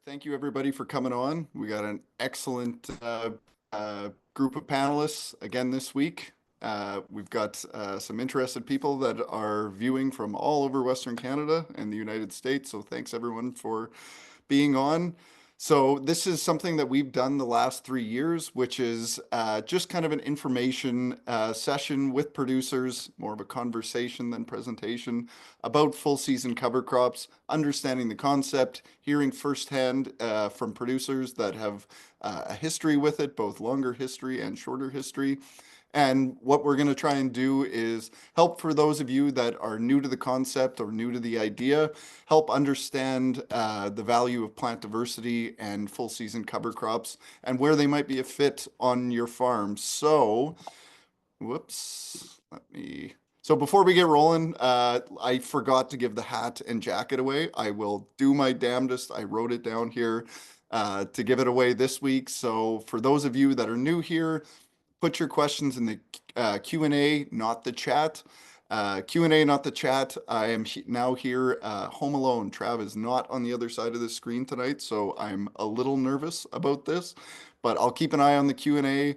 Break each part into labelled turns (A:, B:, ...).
A: Thank you everybody for coming on. We got an excellent group of panelists again this week. We've got some interested people that are viewing from all over Western Canada and the United States. So thanks everyone for being on. So this is something that we've done the last 3 years, which is just kind of an information session with producers, more of a conversation than presentation about full season cover crops, understanding the concept, hearing firsthand from producers that have a history with it, both longer history and shorter history. And what we're going to try and do is help for those of you that are new to the concept or new to the idea, help understand the value of plant diversity and full season cover crops and where they might be a fit on your farm. So, whoops, so before we get rolling, I forgot to give the hat and jacket away. I will do my damnedest. I wrote it down here to give it away this week. So for those of you that are new here, put your questions in the Q&A, not the chat. Q&A, not the chat. I am now here home alone. Trav is not on the other side of the screen tonight, so I'm a little nervous about this, but I'll keep an eye on the Q&A.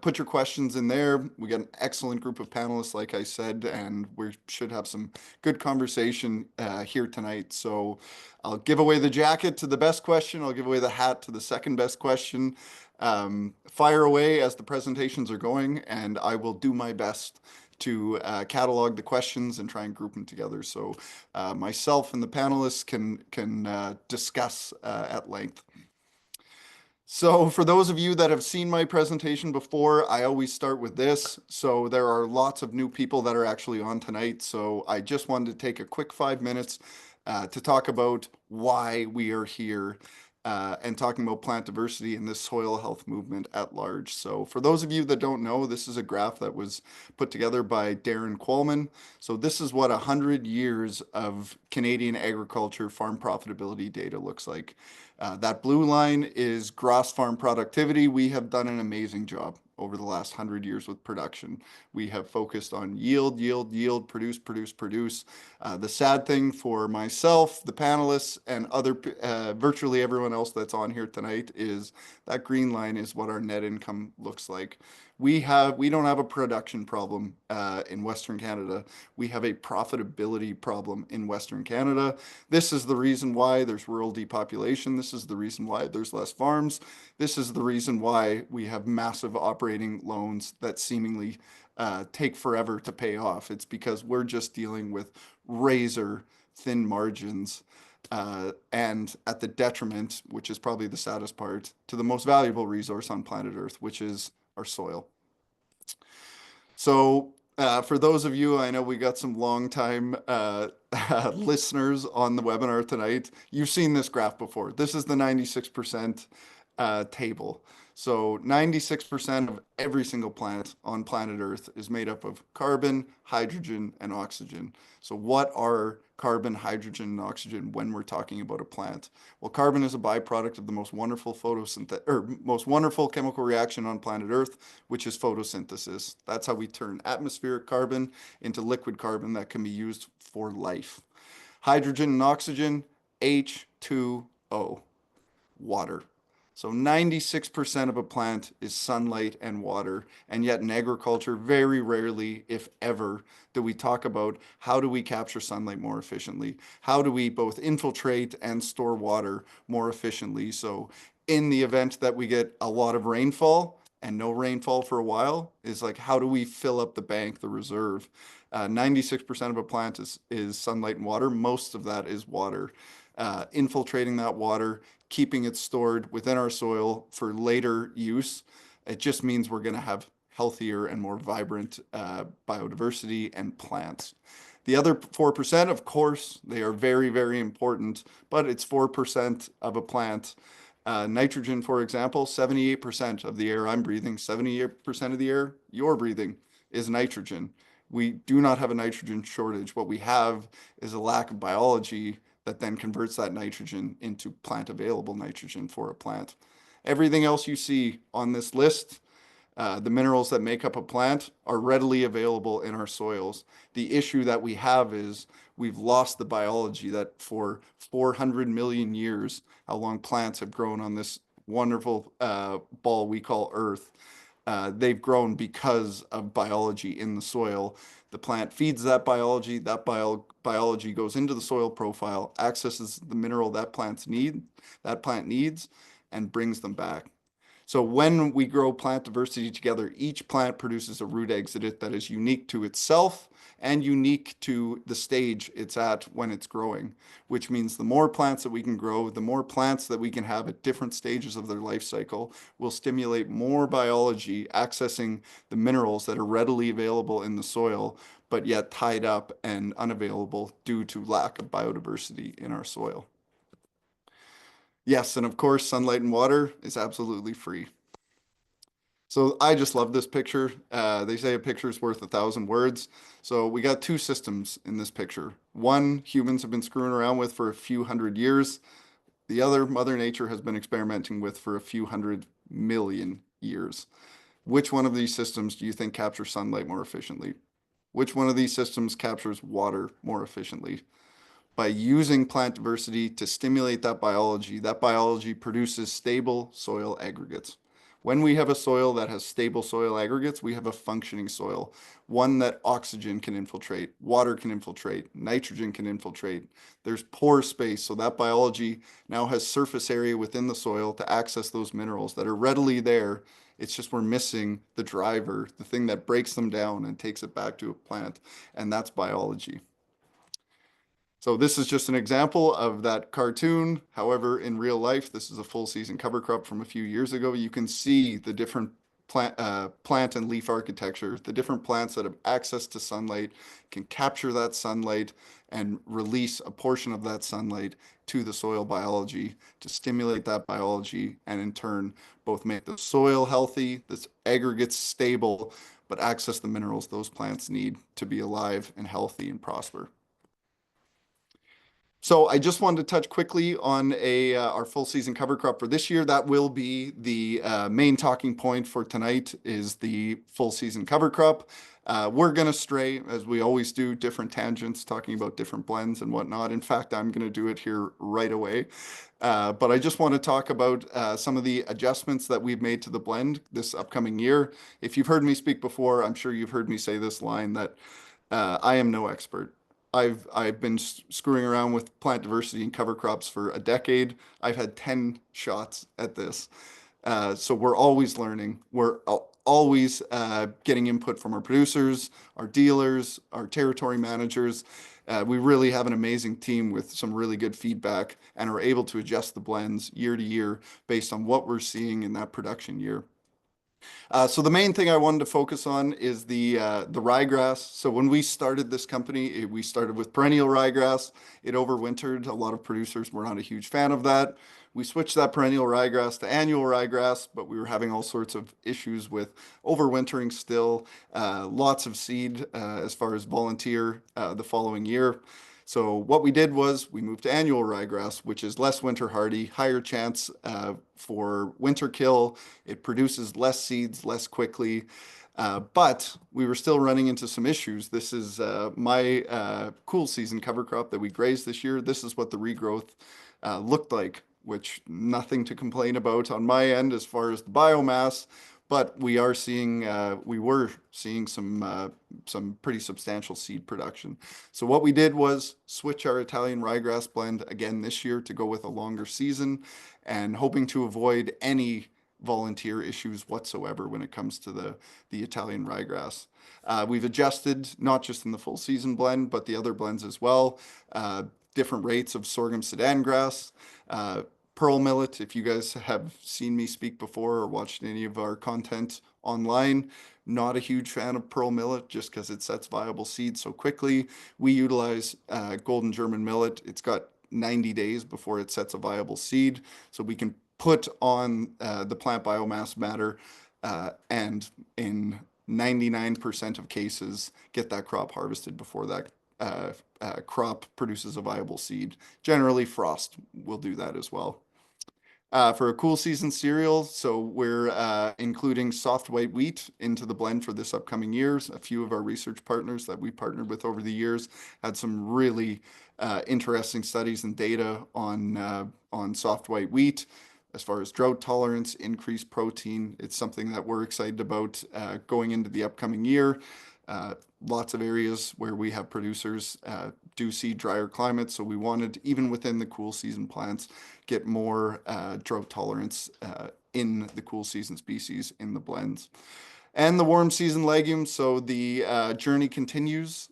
A: Put your questions in there. We got an excellent group of panelists, like I said, and we should have some good conversation here tonight. So I'll give away the jacket to the best question. I'll give away the hat to the second best question. Fire away as the presentations are going, and I will do my best to catalog the questions and try and group them together so myself and the panelists can discuss at length. So for those of you that have seen my presentation before, I always start with this. So there are lots of new people that are actually on tonight. So I just wanted to take a quick 5 minutes to talk about why we are here and talking about plant diversity and this soil health movement at large. So for those of you that don't know, this is a graph that was put together by Darren Qualman. So this is what 100 years of Canadian agriculture farm profitability data looks like. That blue line is gross farm productivity. We have done an amazing job over the last 100 years with production. We have focused on yield, yield, yield, produce, produce, produce. The sad thing for myself, the panelists, and virtually everyone else that's on here tonight is that green line is what our net income looks like. We don't have a production problem in Western Canada. We have a profitability problem in Western Canada. This is the reason why there's rural depopulation. This is the reason why there's less farms. This is the reason why we have massive operating loans that seemingly take forever to pay off. It's because we're just dealing with razor thin margins and at the detriment, which is probably the saddest part, to the most valuable resource on planet Earth, which is our soil. So for those of you, I know we got some longtime listeners on the webinar tonight. You've seen this graph before. This is the 96% table. So 96% of every single plant on planet Earth is made up of carbon, hydrogen, and oxygen. So what are carbon, hydrogen, and oxygen when we're talking about a plant? Well, carbon is a byproduct of the most wonderful most wonderful chemical reaction on planet Earth, which is photosynthesis. That's how we turn atmospheric carbon into liquid carbon that can be used for life. Hydrogen and oxygen, H2O, water. So 96% of a plant is sunlight and water. And yet in agriculture, very rarely, if ever, do we talk about how do we capture sunlight more efficiently? How do we both infiltrate and store water more efficiently? So in the event that we get a lot of rainfall and no rainfall for a while, is like, how do we fill up the bank, the reserve? 96% of a plant is sunlight and water. Most of that is water. Infiltrating that water, keeping it stored within our soil for later use. It just means we're going to have healthier and more vibrant biodiversity and plants. The other 4%, of course, they are very, very important, but it's 4% of a plant. Nitrogen, for example, 78% of the air I'm breathing, 78% of the air you're breathing is nitrogen. We do not have a nitrogen shortage. What we have is a lack of biology that then converts that nitrogen into plant available nitrogen for a plant. Everything else you see on this list The minerals that make up a plant are readily available in our soils. The issue that we have is we've lost the biology that for 400 million years, how long plants have grown on this wonderful ball we call Earth. They've grown because of biology in the soil. The plant feeds that biology. That biology goes into the soil profile, accesses the mineral that plant needs, and brings them back. So when we grow plant diversity together, each plant produces a root exudate that is unique to itself and unique to the stage it's at when it's growing, which means the more plants that we can grow, the more plants that we can have at different stages of their life cycle will stimulate more biology accessing the minerals that are readily available in the soil, but yet tied up and unavailable due to lack of biodiversity in our soil. Yes, and of course, sunlight and water is absolutely free. So I just love this picture. They say a picture is worth 1,000 words. So we got two systems in this picture. One, humans have been screwing around with for a few hundred years. The other, Mother Nature has been experimenting with for a few 100 million years. Which one of these systems do you think captures sunlight more efficiently? Which one of these systems captures water more efficiently? By using plant diversity to stimulate that biology produces stable soil aggregates. When we have a soil that has stable soil aggregates, we have a functioning soil, one that oxygen can infiltrate, water can infiltrate, nitrogen can infiltrate. There's pore space, so that biology now has surface area within the soil to access those minerals that are readily there. It's just we're missing the driver, the thing that breaks them down and takes it back to a plant, and that's biology. So this is just an example of that cartoon. However, in real life, this is a full season cover crop from a few years ago. You can see the different plant and leaf architecture. The different plants that have access to sunlight can capture that sunlight and release a portion of that sunlight to the soil biology to stimulate that biology and in turn both make the soil healthy, the aggregates stable, but access the minerals those plants need to be alive and healthy and prosper. So I just wanted to touch quickly on our full season cover crop for this year. That will be the main talking point for tonight is the full season cover crop. We're going to stray, as we always do, different tangents, talking about different blends and whatnot. In fact, I'm going to do it here right away. But I just want to talk about some of the adjustments that we've made to the blend this upcoming year. If you've heard me speak before, I'm sure you've heard me say this line that I am no expert. I've been screwing around with plant diversity and cover crops for a decade. I've had 10 shots at this. So we're always learning. We're always getting input from our producers, our dealers, our territory managers. We really have an amazing team with some really good feedback and are able to adjust the blends year to year based on what we're seeing in that production year. So the main thing I wanted to focus on is the ryegrass. So when we started this company, we started with perennial ryegrass. It overwintered. A lot of producers were not a huge fan of that. We switched that perennial ryegrass to annual ryegrass, but we were having all sorts of issues with overwintering still. Lots of seed as far as volunteer the following year. So what we did was we moved to annual ryegrass, which is less winter hardy, higher chance for winter kill. It produces less seeds less quickly, but we were still running into some issues. This is my cool season cover crop that we grazed this year. This is what the regrowth looked like, which nothing to complain about on my end as far as the biomass. But we were seeing some pretty substantial seed production. So what we did was switch our Italian ryegrass blend again this year to go with a longer season and hoping to avoid any volunteer issues whatsoever when it comes to the Italian ryegrass. We've adjusted not just in the full season blend, but the other blends as well. Different rates of sorghum sudan grass, pearl millet. If you guys have seen me speak before or watched any of our content online, not a huge fan of pearl millet just because it sets viable seeds so quickly. We utilize golden German millet. It's got 90 days before it sets a viable seed, so we can put on the plant biomass matter and in 99% of cases get that crop harvested before that crop produces a viable seed. Generally, frost will do that as well. For a cool season cereal, so we're including soft white wheat into the blend for this upcoming years. A few of our research partners that we partnered with over the years had some really interesting studies and data on soft white wheat. As far as drought tolerance, increased protein, it's something that we're excited about going into the upcoming year. Lots of areas where we have producers do see drier climates, so we wanted, even within the cool season plants, get more drought tolerance in the cool season species in the blends. And the warm season legumes, so the journey continues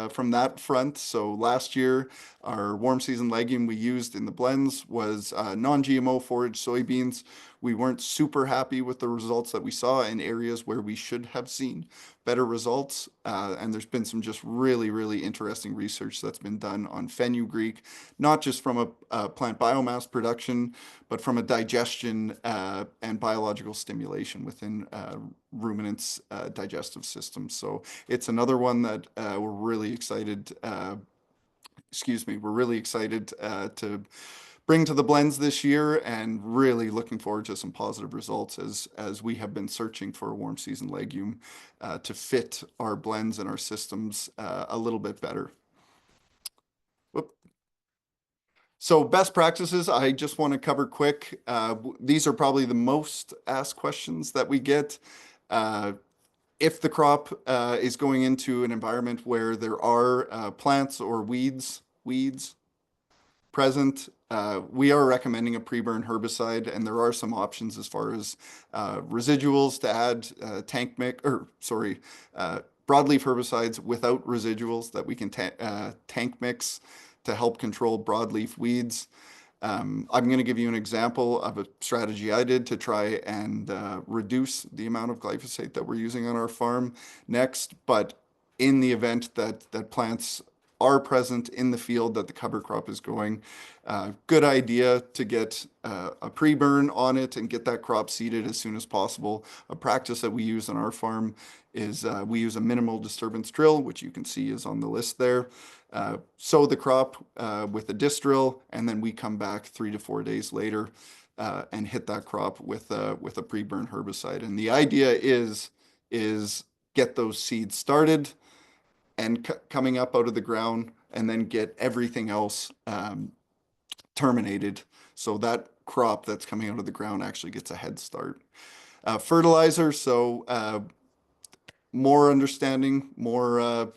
A: from that front. So last year, our warm season legume we used in the blends was non-GMO forage soybeans. We weren't super happy with the results that we saw in areas where we should have seen better results. And there's been some just really, really interesting research that's been done on fenugreek, not just from a plant biomass production, but from a digestion and biological stimulation within ruminants' digestive systems. So it's another one that we're really excited. We're really excited to bring to the blends this year, and really looking forward to some positive results as we have been searching for a warm season legume to fit our blends and our systems a little bit better. Whoop. So best practices, I just want to cover quick. These are probably the most asked questions that we get. If the crop is going into an environment where there are plants or weeds present, we are recommending a pre-burn herbicide, and there are some options as far as residuals to add broadleaf herbicides without residuals that we can tank mix to help control broadleaf weeds. I'm going to give you an example of a strategy I did to try and reduce the amount of glyphosate that we're using on our farm next. But in the event that plants are present in the field that the cover crop is going, good idea to get a pre-burn on it and get that crop seeded as soon as possible. A practice that we use on our farm is we use a minimal disturbance drill, which you can see is on the list there. Sow the crop with a disc drill, and then we come back 3 to 4 days later and hit that crop with a pre-burn herbicide. And the idea is get those seeds started and coming up out of the ground, and then get everything else terminated, so that crop that's coming out of the ground actually gets a head start. Fertilizer, so more understanding, more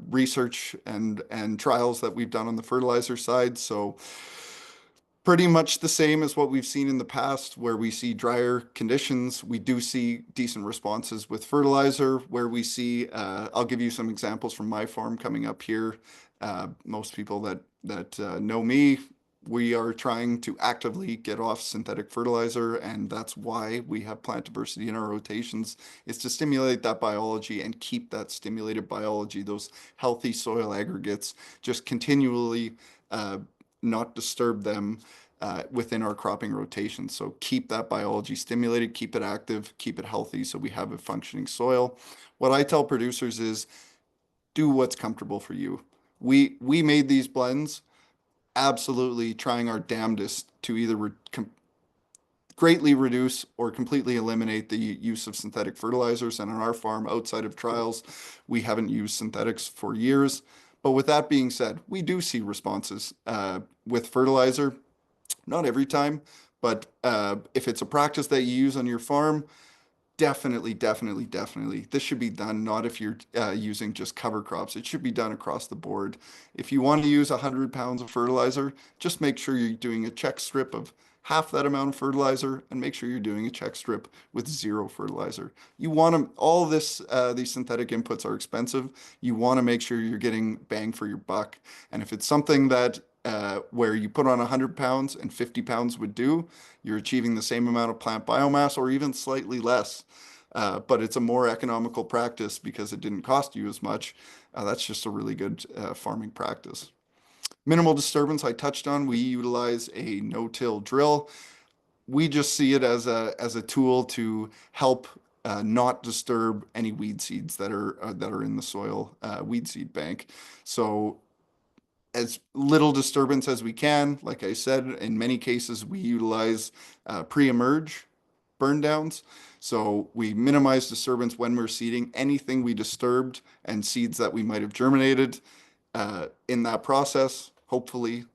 A: research and trials that we've done on the fertilizer side. So pretty much the same as what we've seen in the past, where we see drier conditions. We do see decent responses with fertilizer, where we see, I'll give you some examples from my farm coming up here. Most people that know me, we are trying to actively get off synthetic fertilizer, and that's why we have plant diversity in our rotations, is to stimulate that biology and keep that stimulated biology, those healthy soil aggregates, just continually not disturb them within our cropping rotation. So keep that biology stimulated, keep it active, keep it healthy, so we have a functioning soil. What I tell producers is do what's comfortable for you. We made these blends absolutely trying our damnedest to either greatly reduce or completely eliminate the use of synthetic fertilizers. And on our farm, outside of trials, we haven't used synthetics for years. But with that being said, we do see responses with fertilizer. Not every time, but if it's a practice that you use on your farm, definitely. This should be done not if you're using just cover crops. It should be done across the board. If you want to use 100 pounds of fertilizer, just make sure you're doing a check strip of half that amount of fertilizer, and make sure you're doing a check strip with zero fertilizer. You want to, all this, these synthetic inputs are expensive. You want to make sure you're getting bang for your buck. And if it's something that where you put on 100 pounds and 50 pounds would do, you're achieving the same amount of plant biomass or even slightly less. But it's a more economical practice because it didn't cost you as much. That's just a really good farming practice. Minimal disturbance, I touched on. We utilize a no-till drill. We just see it as a tool to help not disturb any weed seeds that are in the soil weed seed bank. So as little disturbance as we can. Like I said, in many cases, we utilize pre-emerge burn downs. So we minimize disturbance when we're seeding. Anything we disturbed and seeds that we might have germinated in that process, hopefully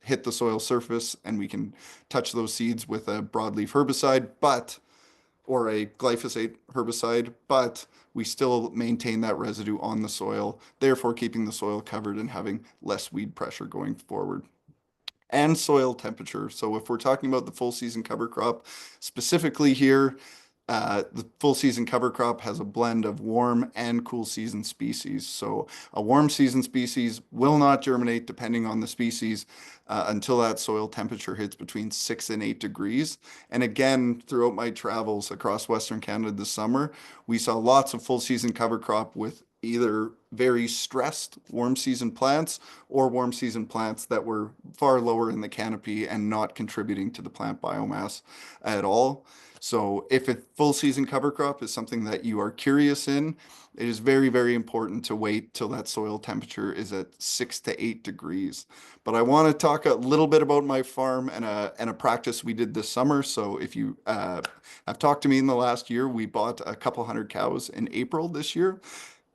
A: hit the soil surface and we can touch those seeds with a broadleaf herbicide, or a glyphosate herbicide, but we still maintain that residue on the soil, therefore keeping the soil covered and having less weed pressure going forward. And soil temperature. So if we're talking about the full season cover crop, specifically here, the full season cover crop has a blend of warm and cool season species. So a warm season species will not germinate depending on the species until that soil temperature hits between 6 and 8 degrees. And again, throughout my travels across Western Canada this summer, we saw lots of full season cover crop with either very stressed warm season plants or warm season plants that were far lower in the canopy and not contributing to the plant biomass at all. So if a full season cover crop is something that you are curious in, it is very, very important to wait till that soil temperature is at 6 to 8 degrees. But I want to talk a little bit about my farm and a practice we did this summer. So if you have talked to me in the last year, we bought a couple hundred cows in April this year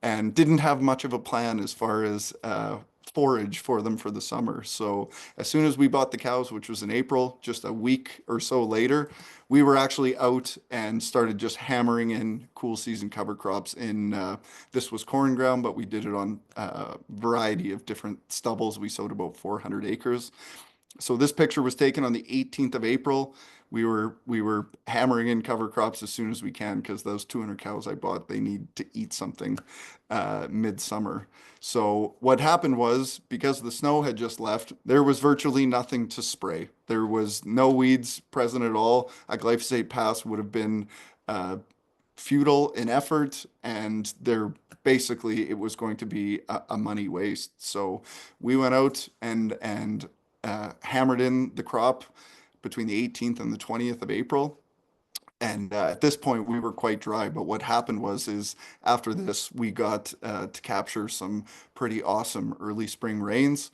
A: and didn't have much of a plan as far as forage for them for the summer. So as soon as we bought the cows, which was in April, just a week or so later, we were actually out and started just hammering in cool season cover crops in, this was corn ground, but we did it on a variety of different stubbles. We sowed about 400 acres. So this picture was taken on the 18th of April. We were hammering in cover crops as soon as we can because those 200 cows I bought, they need to eat something midsummer. So what happened was, because the snow had just left, there was virtually nothing to spray. There was no weeds present at all. A glyphosate pass would have been futile in effort, and basically it was going to be a money waste. So we went out and hammered in the crop between the 18th and the 20th of April. And at this point, we were quite dry. But what happened is after this, we got to capture some pretty awesome early spring rains.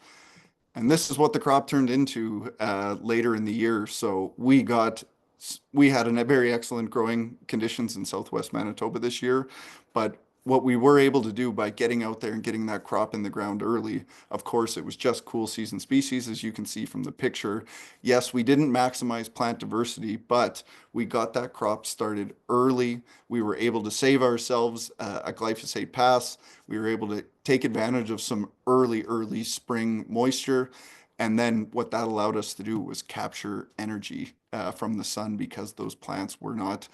A: And this is what the crop turned into later in the year. So we had a very excellent growing conditions in Southwest Manitoba this year, but what we were able to do by getting out there and getting that crop in the ground early, of course, it was just cool season species, as you can see from the picture. Yes, we didn't maximize plant diversity, but we got that crop started early. We were able to save ourselves a glyphosate pass. We were able to take advantage of some early spring moisture. And then what that allowed us to do was capture energy from the sun because those plants were not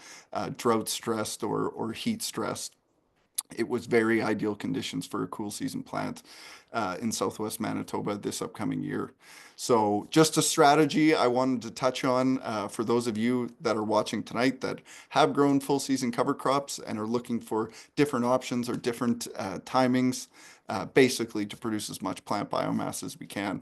A: drought stressed or heat stressed. It was very ideal conditions for a cool season plant in Southwest Manitoba this upcoming year. So just a strategy I wanted to touch on for those of you that are watching tonight that have grown full season cover crops and are looking for different options or different timings, basically to produce as much plant biomass as we can.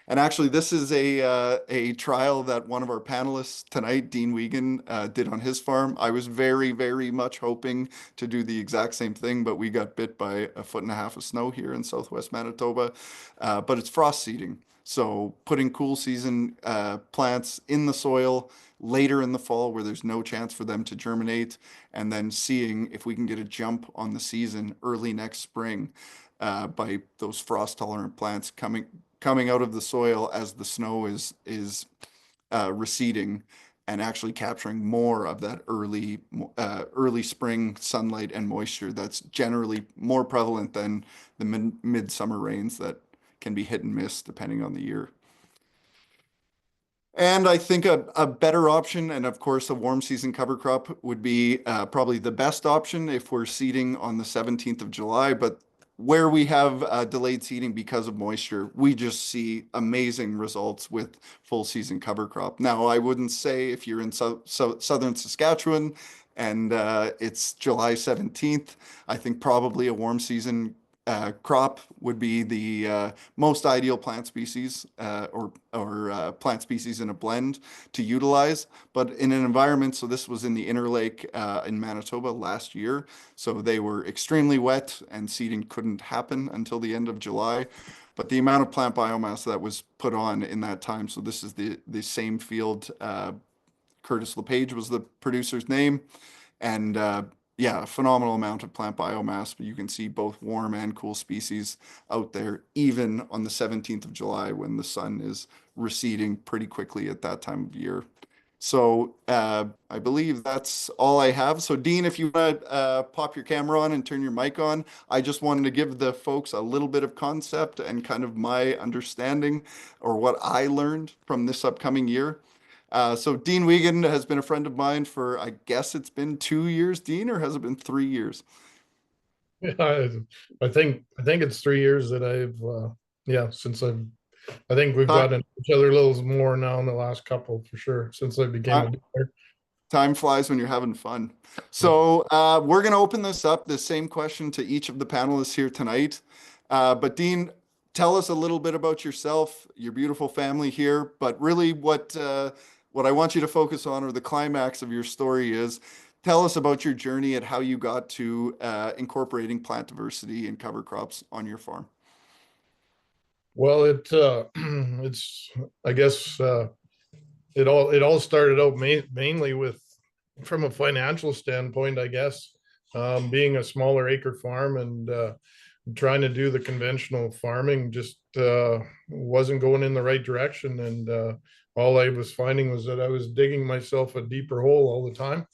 A: And actually, this is a trial that one of our panelists tonight, Dean Weigand, did on his farm. I was very, very much hoping to do the exact same thing, but we got bit by 1.5 feet of snow here in Southwest Manitoba. But it's frost seeding. So putting cool season plants in the soil later in the fall where there's no chance for them to germinate, and then seeing if we can get a jump on the season early next spring by those frost tolerant plants coming out of the soil as the snow is receding and actually capturing more of that early spring sunlight and moisture that's generally more prevalent than the midsummer rains that can be hit and miss depending on the year. And I think a better option, and of course a warm season cover crop would be probably the best option if we're seeding on the 17th of July, but where we have delayed seeding because of moisture, we just see amazing results with full season cover crop. Now, I wouldn't say if you're in southern Saskatchewan and it's July 17th, I think probably a warm season crop would be the most ideal plant species or plant species in a blend to utilize. But in an environment, so this was in the Interlake in Manitoba last year, so they were extremely wet and seeding couldn't happen until the end of July. but the amount of plant biomass that was put on in that time. So this is the same field. Curtis LePage was the producer's name, and yeah, a phenomenal amount of plant biomass. But you can see both warm and cool species out there, even on the 17th of July when the sun is receding pretty quickly at that time of year. So I believe that's all I have. So Dean, if you want to pop your camera on and turn your mic on, I just wanted to give the folks a little bit of concept and kind of my understanding or what I learned from this upcoming year. So Dean Weigand has been a friend of mine for, I guess it's been 2 years, Dean, or has it been 3 years?
B: Yeah, I think it's 3 years that since I think we've
A: Time,
B: gotten each other a little more now in the last couple for sure since I became a dealer.
A: time flies when you're having fun.
B: Yeah.
A: So we're going to open this up, the same question to each of the panelists here tonight. But Dean, tell us a little bit about yourself, your beautiful family here, but really what I want you to focus on, or the climax of your story, is tell us about your journey and how you got to incorporating plant diversity and cover crops on your farm.
B: Well, it's I guess it all started out mainly with from a financial standpoint, I guess, being a smaller acre farm and trying to do the conventional farming just wasn't going in the right direction. And all I was finding was that I was digging myself a deeper hole all the time.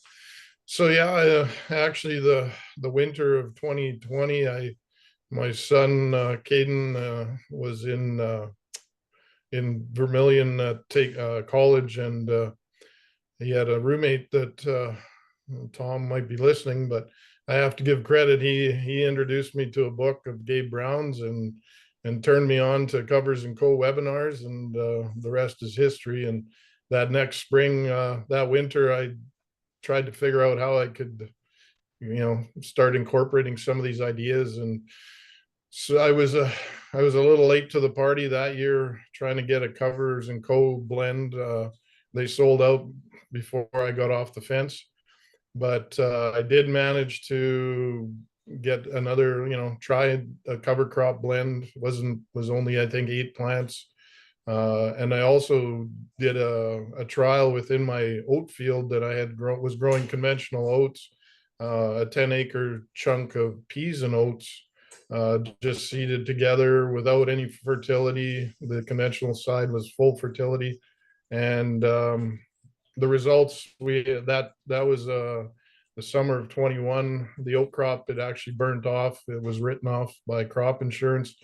B: So yeah, actually the winter of 2020, my son Caden was in Vermilion take college, and he had a roommate that Tom might be listening, but I have to give credit. He introduced me to a book of Gabe Brown's and turned me on to Covers and Co webinars, and the rest is history. And that next spring, that winter, I tried to figure out how I could, start incorporating some of these ideas. And so I was a little late to the party that year, trying to get a Covers and Co blend. They sold out before I got off the fence, but I did manage to get another, try a cover crop blend. Was only, I think, 8 plants. And I also did a trial within my oat field that I was growing conventional oats, a 10-acre chunk of peas and oats, just seeded together without any fertility. The conventional side was full fertility, and the results that was the summer of 21. The oat crop had actually burnt off. It was written off by crop insurance,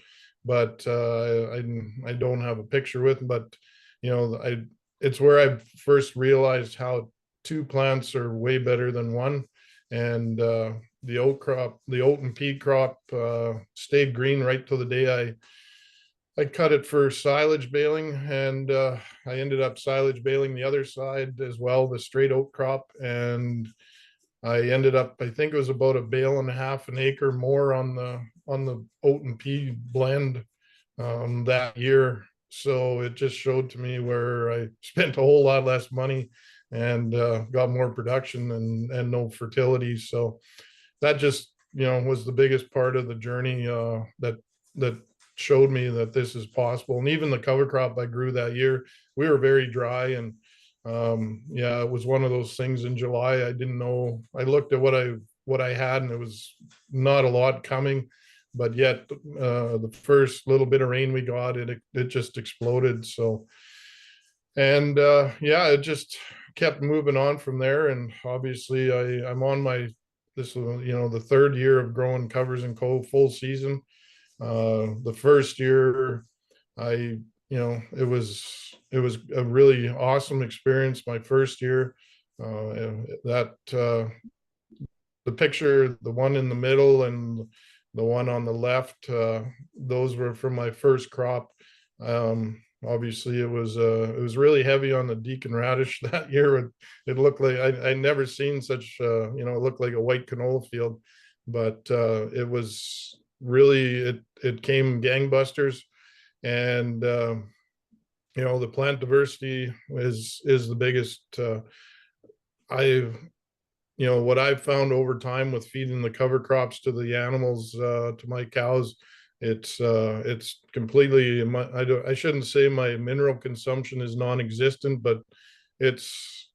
B: but I don't have a picture with them. But it's where I first realized how two plants are way better than one. And the oat and pea crop stayed green right till the day I cut it for silage baling, and I ended up silage baling the other side as well, the straight oat crop. And I ended up, I think it was about a bale and a half an acre more on the oat and pea blend that year. So it just showed to me where I spent a whole lot less money and got more production and no fertility. So that just was the biggest part of the journey that showed me that this is possible. And even the cover crop I grew that year, we were very dry, and yeah, it was one of those things in July. I didn't know. I looked at what I had, and it was not a lot coming, but yet the first little bit of rain we got, it just exploded. So, and yeah, it just kept moving on from there. And obviously I'm on my this the third year of growing Covers and Co full season. The first year, I it was a really awesome experience. My first year, that the picture, the one in the middle and the one on the left, those were from my first crop. Obviously, it was really heavy on the Deacon radish that year. It looked like I never seen such it looked like a white canola field, but it was really it came gangbusters. And the plant diversity is the biggest. I what I've found over time with feeding the cover crops to the animals, to my cows, It's completely, I shouldn't say my mineral consumption is non-existent, but it's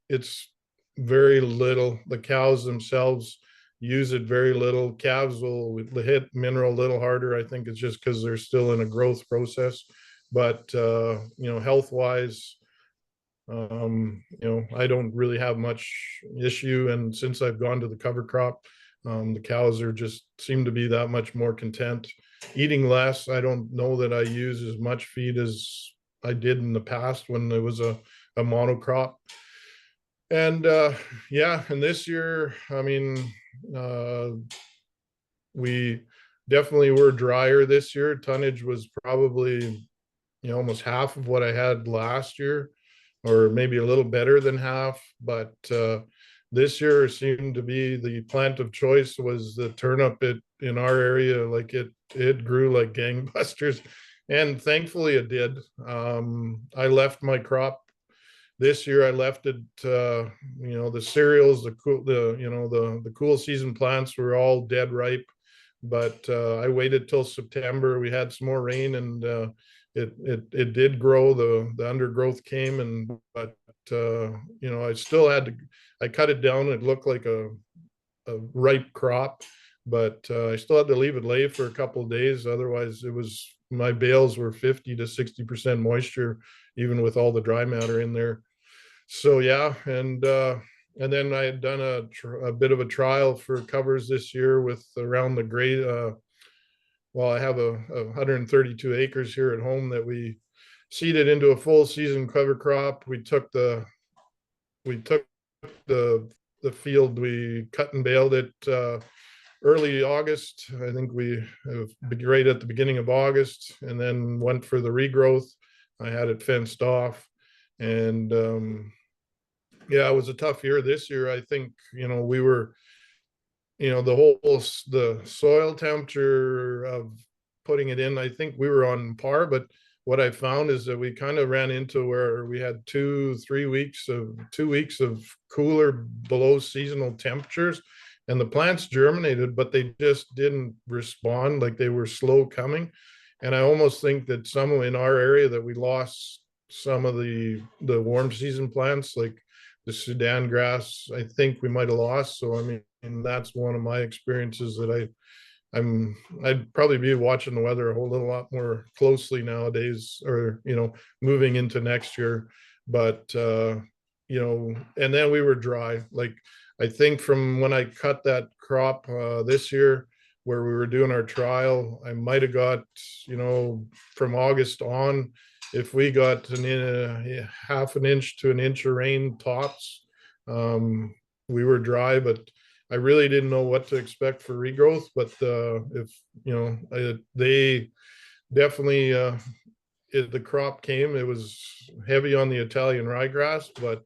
B: very little. The cows themselves use it very little. Calves will hit mineral a little harder. I think it's just because they're still in a growth process. But health wise, I don't really have much issue. And since I've gone to the cover crop, the cows are just seem to be that much more content, eating less. I don't know that I use as much feed as I did in the past when it was a monocrop. And and this year, I mean, we definitely were drier this year. Tonnage was probably almost half of what I had last year, or maybe a little better than half. But this year seemed to be the plant of choice was the turnip. It in our area, like it grew like gangbusters, and thankfully it did. I left my crop this year. I left it. The cereals, the cool season plants were all dead ripe, but I waited till September. We had some more rain, and it did grow. The undergrowth came, and but I still had to. I cut it down. It looked like a ripe crop, but I still had to leave it lay for a couple of days. Otherwise, my bales were 50 to 60% moisture, even with all the dry matter in there. So yeah, and then I had done a bit of a trial for covers this year with around the grade. Well, I have a 132 acres here at home that we seeded into a full season cover crop. We took the field, we cut and baled it early August. I think we right at the beginning of August, and then went for the regrowth. I had it fenced off, and it was a tough year this year. I think we were the soil temperature of putting it in, I think we were on par. But what I found is that we kind of ran into where we had 2 weeks of cooler below seasonal temperatures, and the plants germinated, but they just didn't respond. Like, they were slow coming. And I almost think that some in our area that we lost some of the warm season plants, like the Sudan grass, I think we might have lost. So I mean, and that's one of my experiences that I'd probably be watching the weather a whole little lot more closely nowadays, or moving into next year. But and then we were dry. Like, I think from when I cut that crop this year, where we were doing our trial, I might have got from August on, if we got half an inch to an inch of rain tops, we were dry. But I really didn't know what to expect for regrowth. But if they definitely the crop came. It was heavy on the Italian ryegrass, but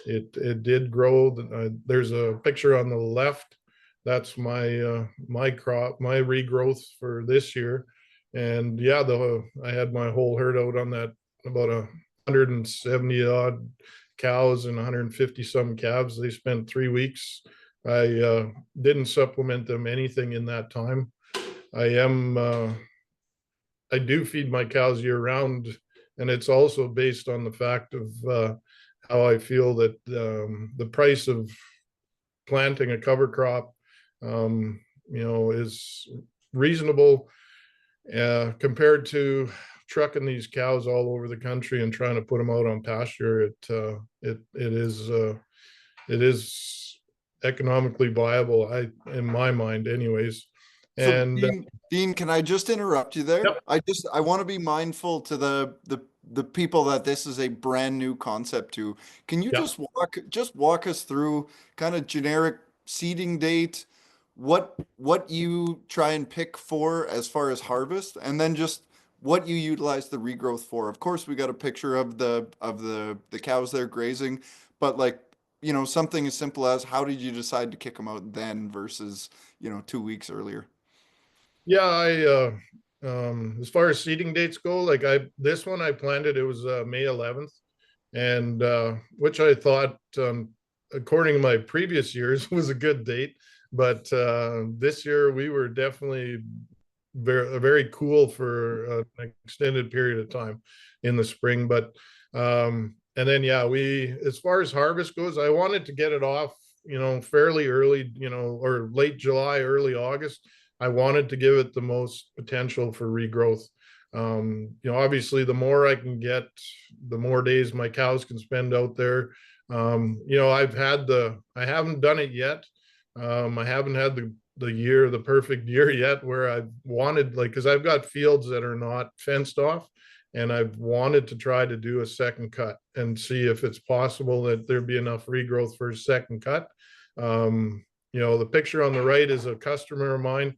B: it did grow. There's a picture on the left. That's my crop, my regrowth for this year. And yeah, I had my whole herd out on that, about 170 odd cows and 150 some calves. They spent 3 weeks. I didn't supplement them anything in that time. I do feed my cows year round, and it's also based on the fact of how I feel that the price of planting a cover crop, is reasonable compared to trucking these cows all over the country and trying to put them out on pasture. It is economically viable, in my mind, anyways.
A: So
B: And
A: Dean, can I just interrupt you there?
B: yep.
A: I want to be mindful to the people that this is a brand new concept to. Can you
B: Yeah.
A: just walk us through kind of generic seeding date, what you try and pick for as far as harvest, and then just what you utilize the regrowth for? Of course, we got a picture of the cows there grazing, but like, something as simple as, how did you decide to kick them out then versus 2 weeks earlier?
B: Yeah, as far as seeding dates go, like this one I planted, it was May 11th, and which I thought, according to my previous years, was a good date. But this year we were definitely very cool for an extended period of time in the spring. But and then yeah, we as far as harvest goes, I wanted to get it off, fairly early, or late July, early August. I wanted to give it the most potential for regrowth. Obviously, the more I can get, the more days my cows can spend out there. I haven't done it yet. I haven't had the perfect year yet where I've wanted, like, because I've got fields that are not fenced off, and I've wanted to try to do a second cut and see if it's possible that there'd be enough regrowth for a second cut. The picture on the right is a customer of mine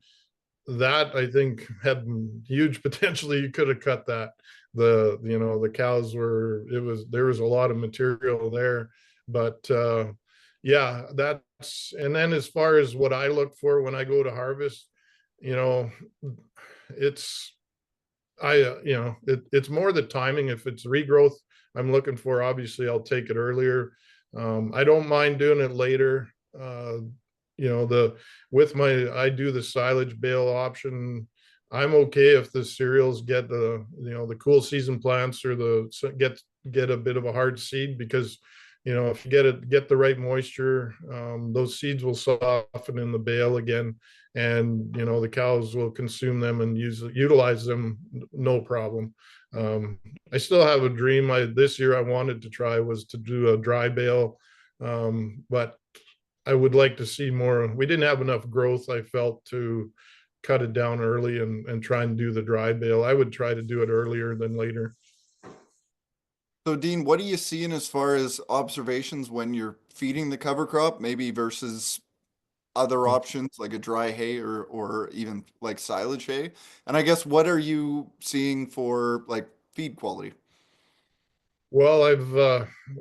B: that I think had huge potential. You could have cut that. The cows there was a lot of material there, but yeah, and then as far as what I look for when I go to harvest, you know, it's it's more the timing. If it's regrowth I'm looking for, obviously I'll take it earlier. I don't mind doing it later. The with my I do the silage bale option. I'm okay if the cereals get the cool season plants or get a bit of a hard seed, because if you get the right moisture, those seeds will soften in the bale again, and the cows will consume them and utilize them no problem. I still have a dream. This year I wanted to try was to do a dry bale, but I would like to see more. We didn't have enough growth, I felt, to cut it down early and try and do the dry bale. I would try to do it earlier than later.
A: So Dean, what are you seeing as far as observations when you're feeding the cover crop, maybe versus other options like a dry hay or even like silage hay? And I guess what are you seeing for like feed quality?
B: Well,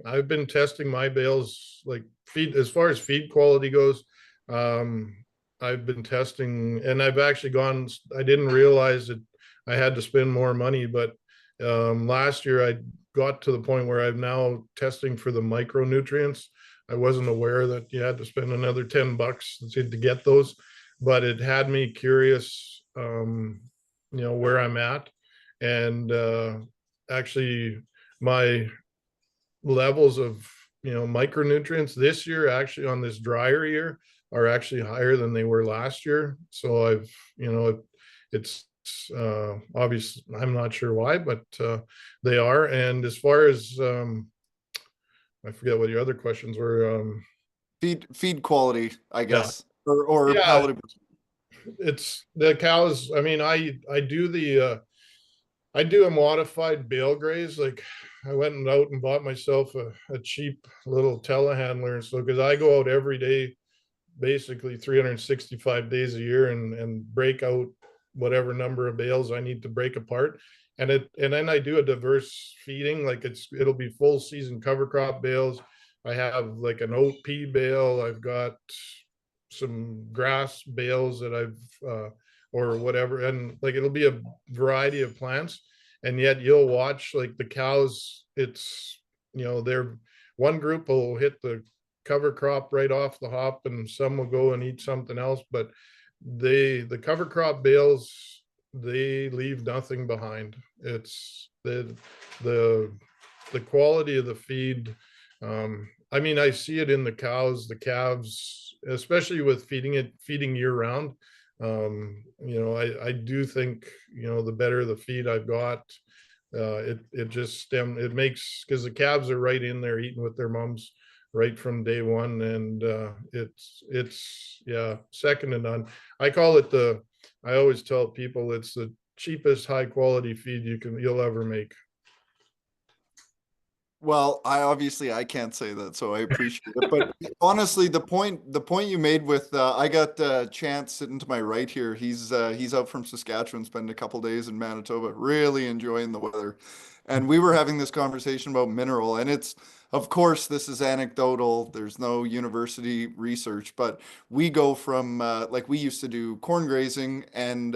B: I've been testing my bales, like feed, as far as feed quality goes. Um, I've been testing, and I've actually gone. I didn't realize that I had to spend more money, but last year I got to the point where I'm now testing for the micronutrients. I wasn't aware that you had to spend another $10 to get those, but it had me curious. Where I'm at, and actually my levels of micronutrients this year, actually on this drier year, are actually higher than they were last year. So it's obvious. I'm not sure why, but they are. And as far as I forget what your other questions were.
A: Feed quality, I
B: Yeah,
A: guess, or
B: yeah,
A: palatability.
B: it's the cows. I mean, I do a modified bale graze. Like, I went out and bought myself a cheap little telehandler. So, because I go out every day, basically 365 days a year, and break out whatever number of bales I need to break apart. And then I do a diverse feeding. Like, it'll be full season cover crop bales. I have like an oat pea bale. I've got some grass bales that or whatever. And like, it'll be a variety of plants. And yet you'll watch like the cows, they're one group will hit the cover crop right off the hop, and some will go and eat something else. But the cover crop bales, they leave nothing behind. It's the the quality of the feed. I mean, I see it in the cows, the calves, especially with feeding year round. I do think, the better the feed I've got, it makes, because the calves are right in there eating with their mums right from day one, and it's yeah, second to none. I call it I always tell people it's the cheapest high quality feed you'll ever make.
A: Well, I can't say that, so I appreciate it. But honestly, the point you made with I got Chance sitting to my right here. He's out from Saskatchewan, spending a couple days in Manitoba, really enjoying the weather. And we were having this conversation about mineral, and it's of course this is anecdotal. There's no university research, but we go from like we used to do corn grazing and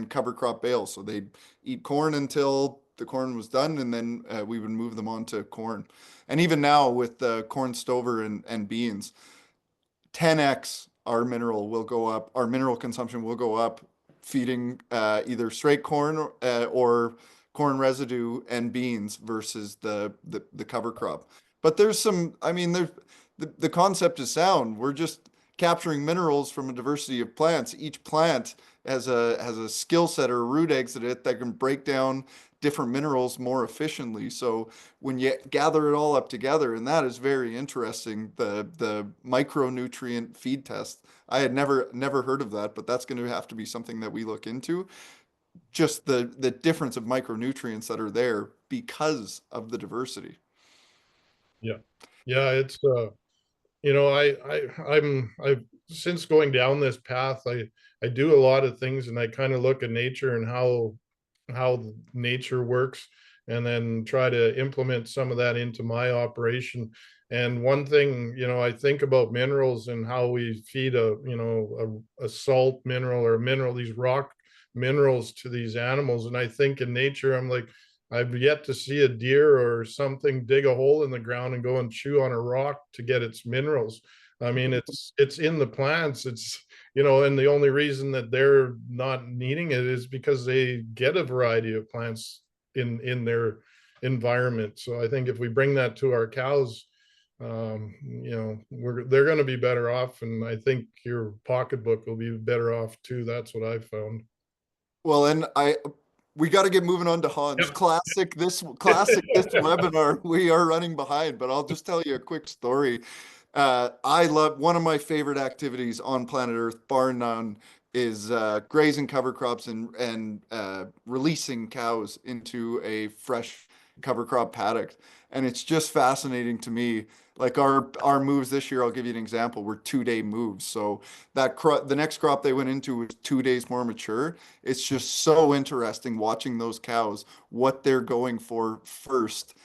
A: cover crop bales. So they'd eat corn until the corn was done, and then we would move them on to corn. And even now with corn stover and beans, 10x our mineral consumption will go up feeding either straight corn or corn residue and beans versus the cover crop. But there's some, I mean, the concept is sound. We're just capturing minerals from a diversity of plants. Each plant has a skill set or a root exit it that can break down different minerals more efficiently. So when you gather it all up together, and that is very interesting, the micronutrient feed test. I had never heard of that, but that's going to have to be something that we look into. Just the difference of micronutrients that are there because of the diversity.
B: Yeah. Yeah, it's you know, I've since going down this path, I do a lot of things, and I kind of look at nature and how nature works, and then try to implement some of that into my operation. And one thing, you know, I think about minerals and how we feed a salt mineral or a mineral, these rock minerals to these animals. And I think in nature, I'm like, I've yet to see a deer or something dig a hole in the ground and go and chew on a rock to get its minerals. I mean, it's in the plants. It's, you know, and the only reason that they're not needing it is because they get a variety of plants in their environment. So I think if we bring that to our cows, you know, they're going to be better off, and I think your pocketbook will be better off too. That's what I've found.
A: Well, and we got to get moving on to Hans.
B: Yep.
A: Classic this webinar. We are running behind, but I'll just tell you a quick story. I love one of my favorite activities on planet Earth, bar none, is grazing cover crops and releasing cows into a fresh cover crop paddock. And it's just fascinating to me. Like our moves this year, I'll give you an example. Were 2-day moves. So the next crop they went into was 2 days more mature. It's just so interesting watching those cows, what they're going for first,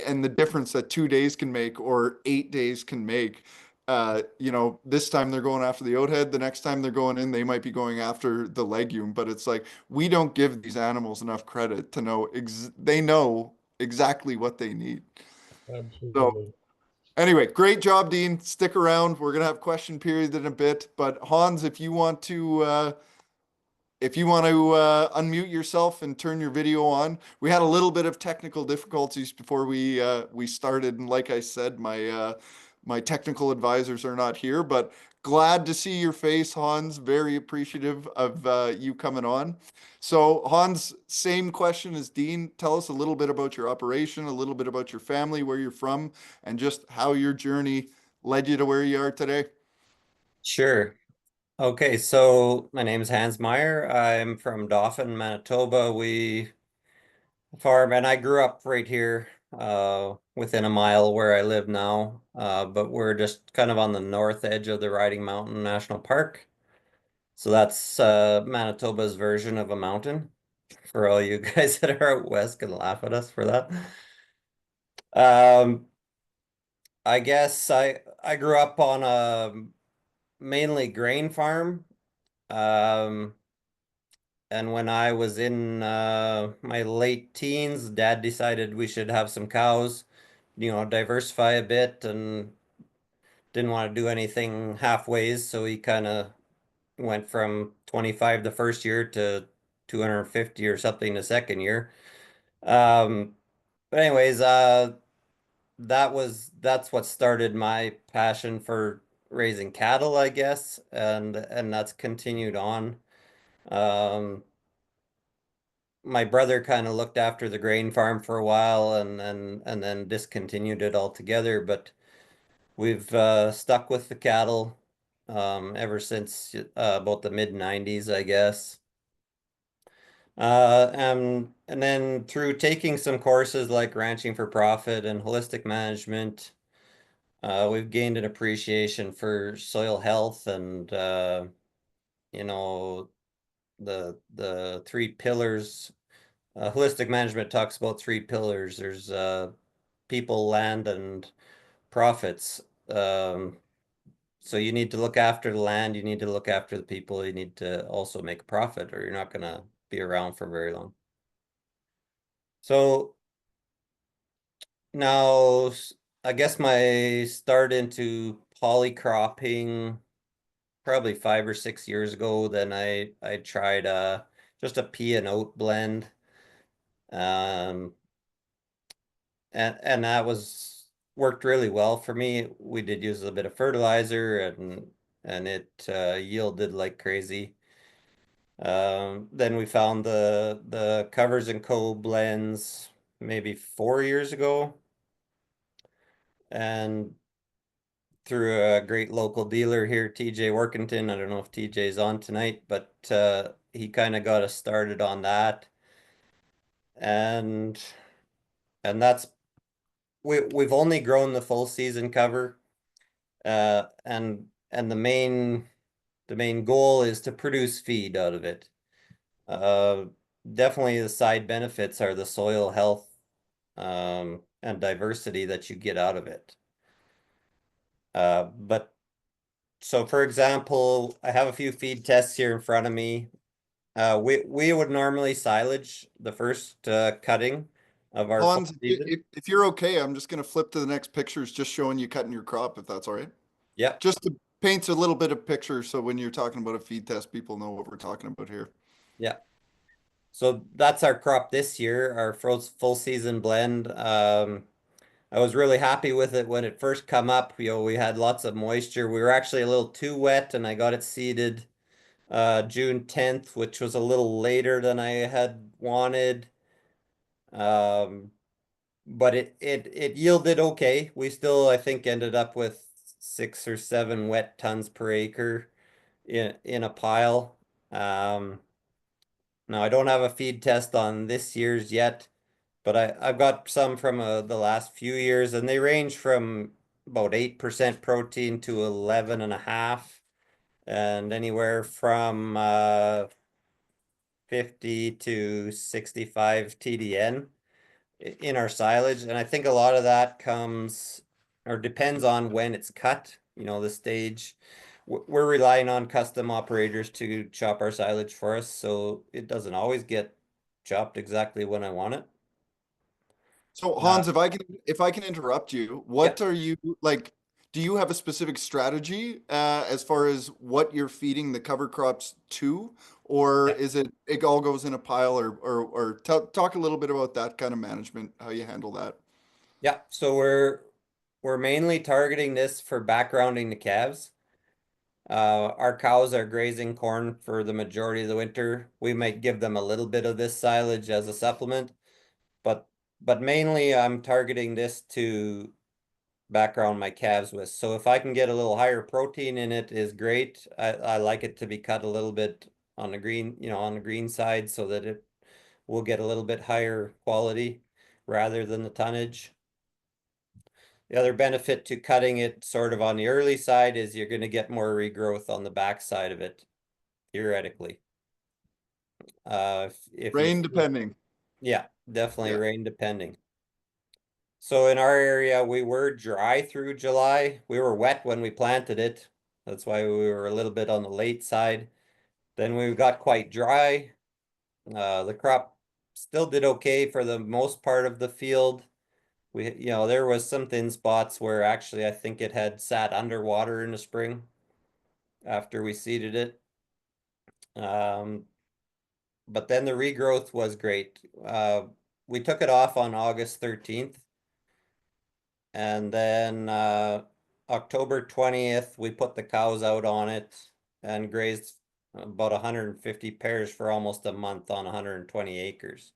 A: and the difference that 2 days can make or 8 days can make. This time they're going after the oat head. The next time they're going in, they might be going after the legume. But it's like we don't give these animals enough credit to know they know exactly what they need. So
B: Absolutely.
A: anyway, great job, Dean. Stick around. We're gonna have question period in a bit. But Hans, if you want to unmute yourself and turn your video on. We had a little bit of technical difficulties before we started, and like I said, my technical advisors are not here, but glad to see your face, Hans. Very appreciative of you coming on. So, Hans, same question as Dean. Tell us a little bit about your operation, a little bit about your family, where you're from, and just how your journey led you to where you are today.
C: Sure. Okay, so my name is Hans Mhyre. I'm from Dauphin, Manitoba. We farm, and I grew up right here, within a mile where I live now. But we're just kind of on the north edge of the Riding Mountain National Park. So that's Manitoba's version of a mountain. For all you guys that are out west can laugh at us for that. Um, I guess I grew up on a mainly grain farm. Um, And when I was in my late teens, Dad decided we should have some cows, diversify a bit, and didn't want to do anything halfways. So he kind of went from 25 the first year to 250 or something the second year. Um, but anyways, that's what started my passion for raising cattle, I guess, and that's continued on. Um, my brother kind of looked after the grain farm for a while and then discontinued it altogether, but we've stuck with the cattle ever since about the mid 90s, I guess. And then through taking some courses like ranching for profit and holistic management, we've gained an appreciation for soil health and you know the three pillars. Holistic management talks about three pillars. There's people, land, and profits. Um, so you need to look after the land, you need to look after the people, you need to also make a profit, or you're not going to be around for very long. So now, I guess my start into polycropping probably 5 or 6 years ago. Then I tried just a pea and oat blend. Um, and that was worked really well for me. We did use a bit of fertilizer and it yielded like crazy. Then we found the Covers and Co blends maybe 4 years ago, and through a great local dealer here, TJ Workington. I don't know if TJ's on tonight, but he kind of got us started on that, and that's we've only grown the full season cover, and the main goal is to produce feed out of it. Uh, Definitely the side benefits are the soil health and diversity that you get out of it. But so for example, I have a few feed tests here in front of me. We would normally silage the first cutting of our full
A: Hans,
C: season.
A: if you're okay, I'm just gonna flip to the next pictures, just showing you cutting your crop, if that's all right.
C: Yep,
A: Just to paint a little bit of picture, so when you're talking about a feed test, people know what we're talking about here.
C: yeah. So that's our crop this year, our full season blend. I was really happy with it when it first come up. We had lots of moisture. We were actually a little too wet, and I got it seeded June 10th, which was a little later than I had wanted. Um, but it yielded okay. We still, I think, ended up with 6 or 7 wet tons per acre in a pile. Um, Now I don't have a feed test on this year's yet, but I've got some from the last few years, and they range from about 8% protein to 11.5, and anywhere from 50 to 65 TDN in our silage. And I think a lot of that comes or depends on when it's cut, the stage. We're relying on custom operators to chop our silage for us, so it doesn't always get chopped exactly when I want it.
A: So
C: Uh,
A: Hans, if I can interrupt you,
C: yeah,
A: what are you like? Do you have a specific strategy as far as what you're feeding the cover crops to, or
C: yeah,
A: is it all goes in a pile, or talk a little bit about that kind of management, how you handle that?
C: yeah. So we're mainly targeting this for backgrounding the calves. Our cows are grazing corn for the majority of the winter. We might give them a little bit of this silage as a supplement, but mainly I'm targeting this to background my calves with. So if I can get a little higher protein in it is great. I like it to be cut a little bit on the green, on the green side so that it will get a little bit higher quality rather than the tonnage. The other benefit to cutting it sort of on the early side is you're going to get more regrowth on the back side of it, theoretically. If you,
A: Rain depending.
C: yeah, definitely
A: Yeah.
C: rain depending. So in our area, we were dry through July. We were wet when we planted it. That's why we were a little bit on the late side. Then we got quite dry. The crop still did okay for the most part of the field. There was some thin spots where actually I think it had sat underwater in the spring after we seeded it. Um, but then the regrowth was great. We took it off on August 13th. And then October 20th, we put the cows out on it and grazed about 150 pairs for almost a month on 120 acres.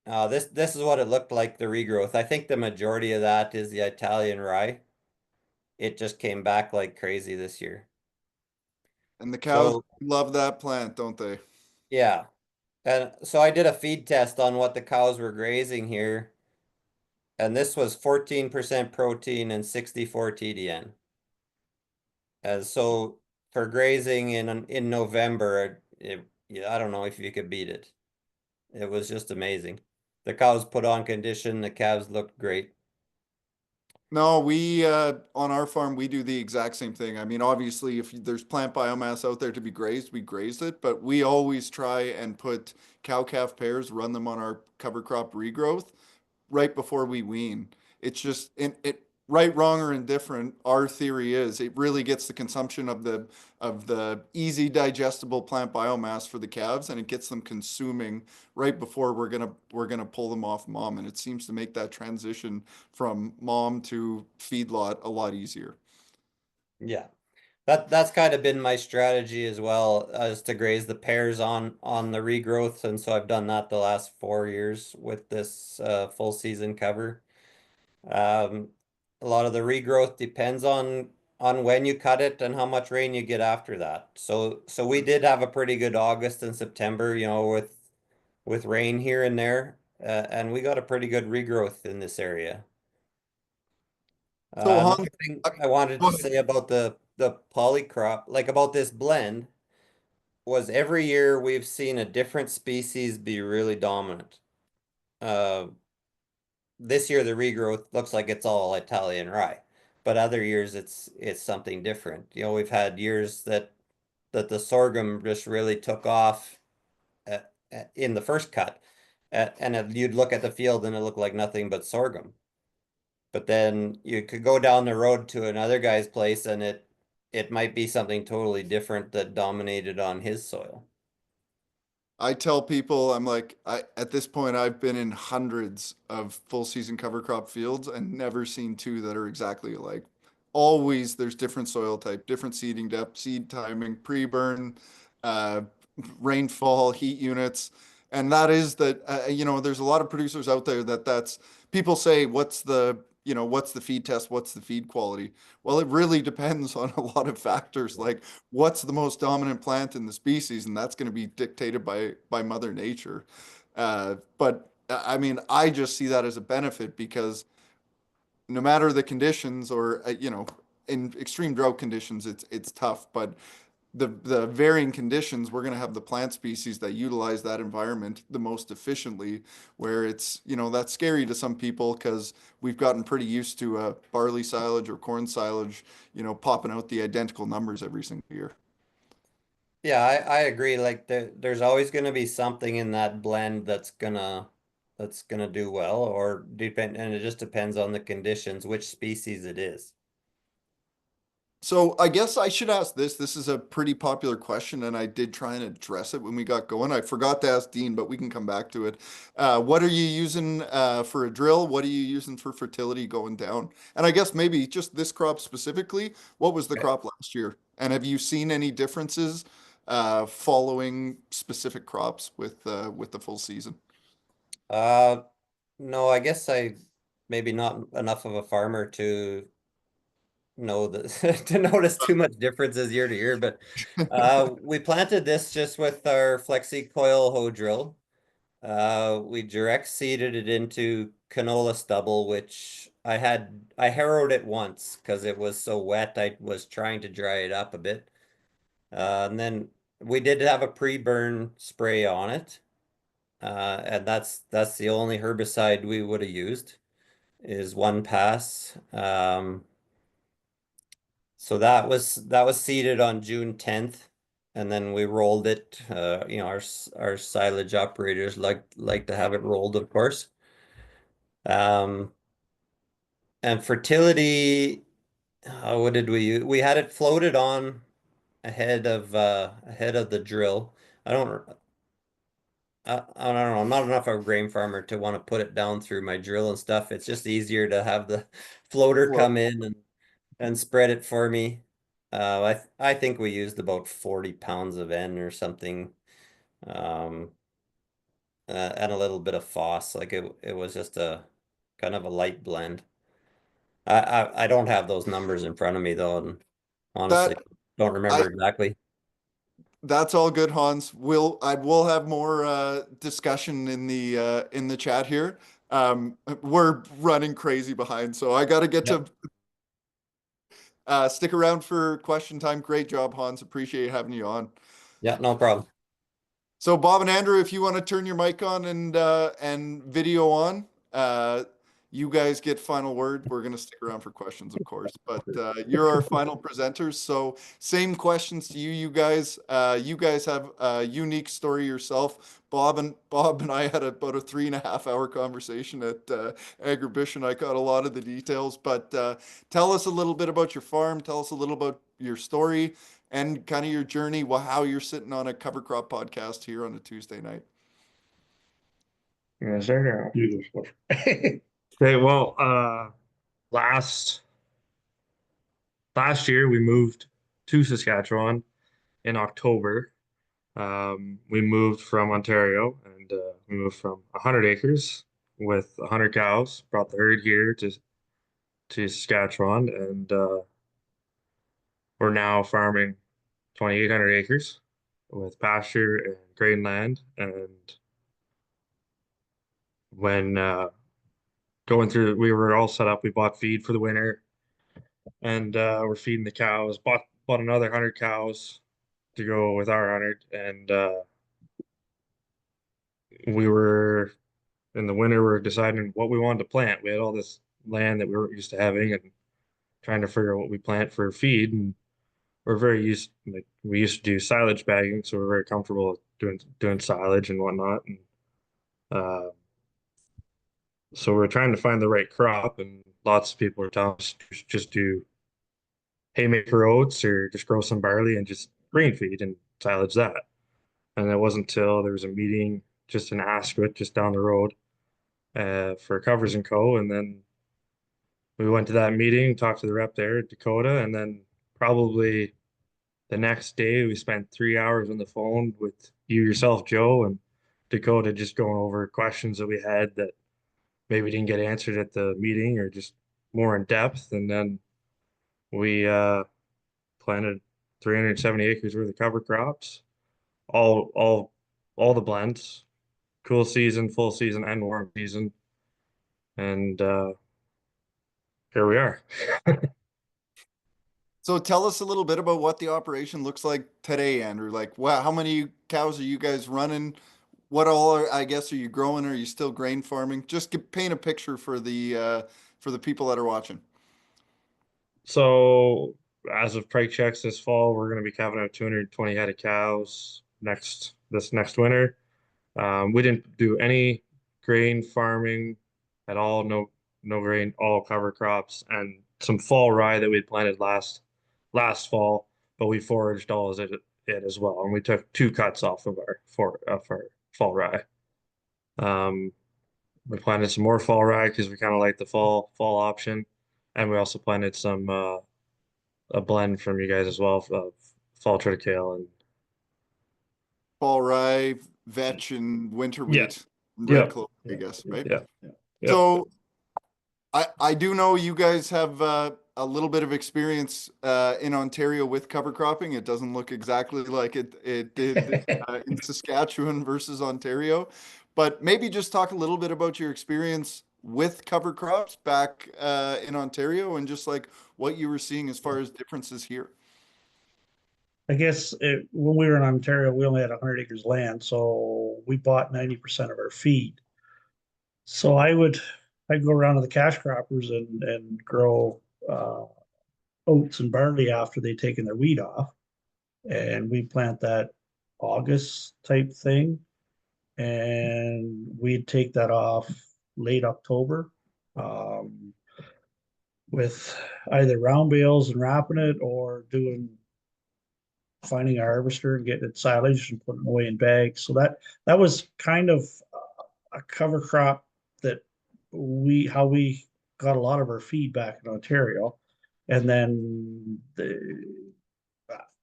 C: This is what it looked like, the regrowth. I think the majority of that is the Italian rye. It just came back like crazy this year.
A: And the cows
C: So
A: love that plant, don't they?
C: yeah. And so I did a feed test on what the cows were grazing here, and this was 14% protein and 64 TDN. And so for grazing in November, yeah, I don't know if you could beat it. It was just amazing. The cows put on condition, the calves looked great.
A: No, we on our farm we do the exact same thing. I mean, obviously, if there's plant biomass out there to be grazed, we graze it, but we always try and put cow-calf pairs, run them on our cover crop regrowth right before we wean. It's just it right, wrong, or indifferent, our theory is it really gets the consumption of the easy digestible plant biomass for the calves, and it gets them consuming right before we're gonna pull them off mom, and it seems to make that transition from mom to feedlot a lot easier.
C: Yeah. That's kind of been my strategy as well, as to graze the pairs on the regrowth, and so I've done that the last 4 years with this full season cover. Um, a lot of the regrowth depends on when you cut it and how much rain you get after that. So we did have a pretty good August and September, with rain here and there, and we got a pretty good regrowth in this area.
A: So
C: Another
A: Hans,
C: thing
A: uh,
C: I wanted
A: go
C: to
A: ahead.
C: say about the polycrop, like about this blend, was every year we've seen a different species be really dominant. Uh, this year the regrowth looks like it's all Italian rye, but other years it's something different. We've had years that the sorghum just really took off in the first cut, and you'd look at the field and it looked like nothing but sorghum. But then you could go down the road to another guy's place and it might be something totally different that dominated on his soil.
A: I tell people, I'm like, at this point, I've been in hundreds of full season cover crop fields and never seen two that are exactly alike. Always there's different soil type, different seeding depth, seed timing, pre-burn, uh, rainfall, heat units. And that is that, there's a lot of producers out there that's people say, what's the feed test? What's the feed quality? Well, it really depends on a lot of factors like what's the most dominant plant in the species, and that's going to be dictated by Mother Nature. But I mean, I just see that as a benefit because no matter the conditions, or in extreme drought conditions, it's tough. But the varying conditions, we're going to have the plant species that utilize that environment the most efficiently. Where it's that's scary to some people because we've gotten pretty used to barley silage or corn silage, popping out the identical numbers every single year.
C: Yeah, I agree. Like there's always going to be something in that blend that's gonna do well, or depend, and it just depends on the conditions, which species it is.
A: So I guess I should ask this. This is a pretty popular question, and I did try and address it when we got going. I forgot to ask Dean, but we can come back to it. What are you using for a drill? What are you using for fertility going down? And I guess maybe just this crop specifically, what was the crop last year? And have you seen any differences following specific crops with the full season?
C: Uh, no, I guess I maybe not enough of a farmer to know that to notice too much differences year to year, but we planted this just with our flexi coil hoe drill. We direct seeded it into canola stubble, which I harrowed it once because it was so wet. I was trying to dry it up a bit. And then we did have a pre-burn spray on it. And that's the only herbicide we would have used is one pass. So that was seeded on June 10th, and then we rolled it. Our silage operators like to have it rolled, of course. Um, and fertility, what did we use? We had it floated on ahead of the drill. I don't I don't know. I'm not enough of a grain farmer to want to put it down through my drill and stuff. It's just easier to have the floater
A: Well,
C: come in and spread it for me. I think we used about 40 pounds of N or something, um, and a little bit of Foss. Like it was just a kind of a light blend. I don't have those numbers in front of me though, and honestly,
A: that
C: don't remember
A: I
C: exactly.
A: That's all good, Hans. We'll have more discussion in the chat here. We're running crazy behind, so I got to get
C: Yep.
A: to stick around for question time. Great job, Hans. Appreciate having you on.
C: Yeah, no problem.
A: So, Bob and Andrew, if you want to turn your mic on and video on, uh, You guys get final word. We're going to stick around for questions, of course, but you're our final presenters. So same questions to you, you guys. You guys have a unique story yourself. Bob and I had about a 3.5 hour conversation at Agribition. I got a lot of the details, but tell us a little bit about your farm. Tell us a little about your story and kind of your journey, how you're sitting on a cover crop podcast here on a Tuesday night.
D: Yes, sir. Okay, well, last year we moved to Saskatchewan in October. We moved from Ontario, and we moved from 100 acres with 100 cows, brought the herd here to Saskatchewan, and we're now farming 2,800 acres with pasture and grain land. And when going through, we were all set up. We bought feed for the winter, and we're feeding the cows. Bought another 100 cows to go with our 100, and we were in the winter. We were deciding what we wanted to plant. We had all this land that we weren't used to having, and trying to figure out what we plant for feed. And we're very used, like we used to do silage bagging, so we're very comfortable doing silage and whatnot. And uh, so we're trying to find the right crop, and lots of people are telling us just do haymaker oats or just grow some barley and just grain feed and silage that. And it wasn't until there was a meeting just in Asquith, just down the road, for Covers and Co. And then we went to that meeting, talked to the rep there, Dakota, and then probably the next day we spent 3 hours on the phone with you yourself, Joe, and Dakota, just going over questions that we had that maybe didn't get answered at the meeting or just more in depth. And then we planted 370 acres worth of cover crops, all all the blends, cool season, full season, and warm season. And here we are.
A: So tell us a little bit about what the operation looks like today, Andrew. Like, wow, how many cows are you guys running? What all I guess, are you growing? Are you still grain farming? Just paint a picture for the people that are watching.
D: So as of price checks this fall, we're going to be calving out 220 head of cows this next winter. We didn't do any grain farming at all. No grain, all cover crops, and some fall rye that we had planted last fall, but we foraged all of it as well, and we took 2 cuts off of our fall rye. Um, we planted some more fall rye because we kind of like the fall option, and we also planted some a blend from you guys as well of fall triticale and
A: Fall rye, vetch, and winter
D: yeah,
A: wheat, and red
D: yeah,
A: clover, I guess, right?
D: yeah, yeah.
A: So I do know you guys have a little bit of experience in Ontario with cover cropping. It doesn't look exactly like it did in Saskatchewan versus Ontario, but maybe just talk a little bit about your experience with cover crops back in Ontario and just like what you were seeing as far as differences here.
E: I guess when we were in Ontario, we only had 100 acres land, so we bought 90% of our feed. So I'd go around to the cash croppers and grow oats and barley after they'd taken their wheat off, and we plant that August type thing, and we'd take that off late October, with either round bales and wrapping it or finding a harvester and getting it silaged and putting it away in bags. So that was kind of a cover crop that how we got a lot of our feed back in Ontario. And then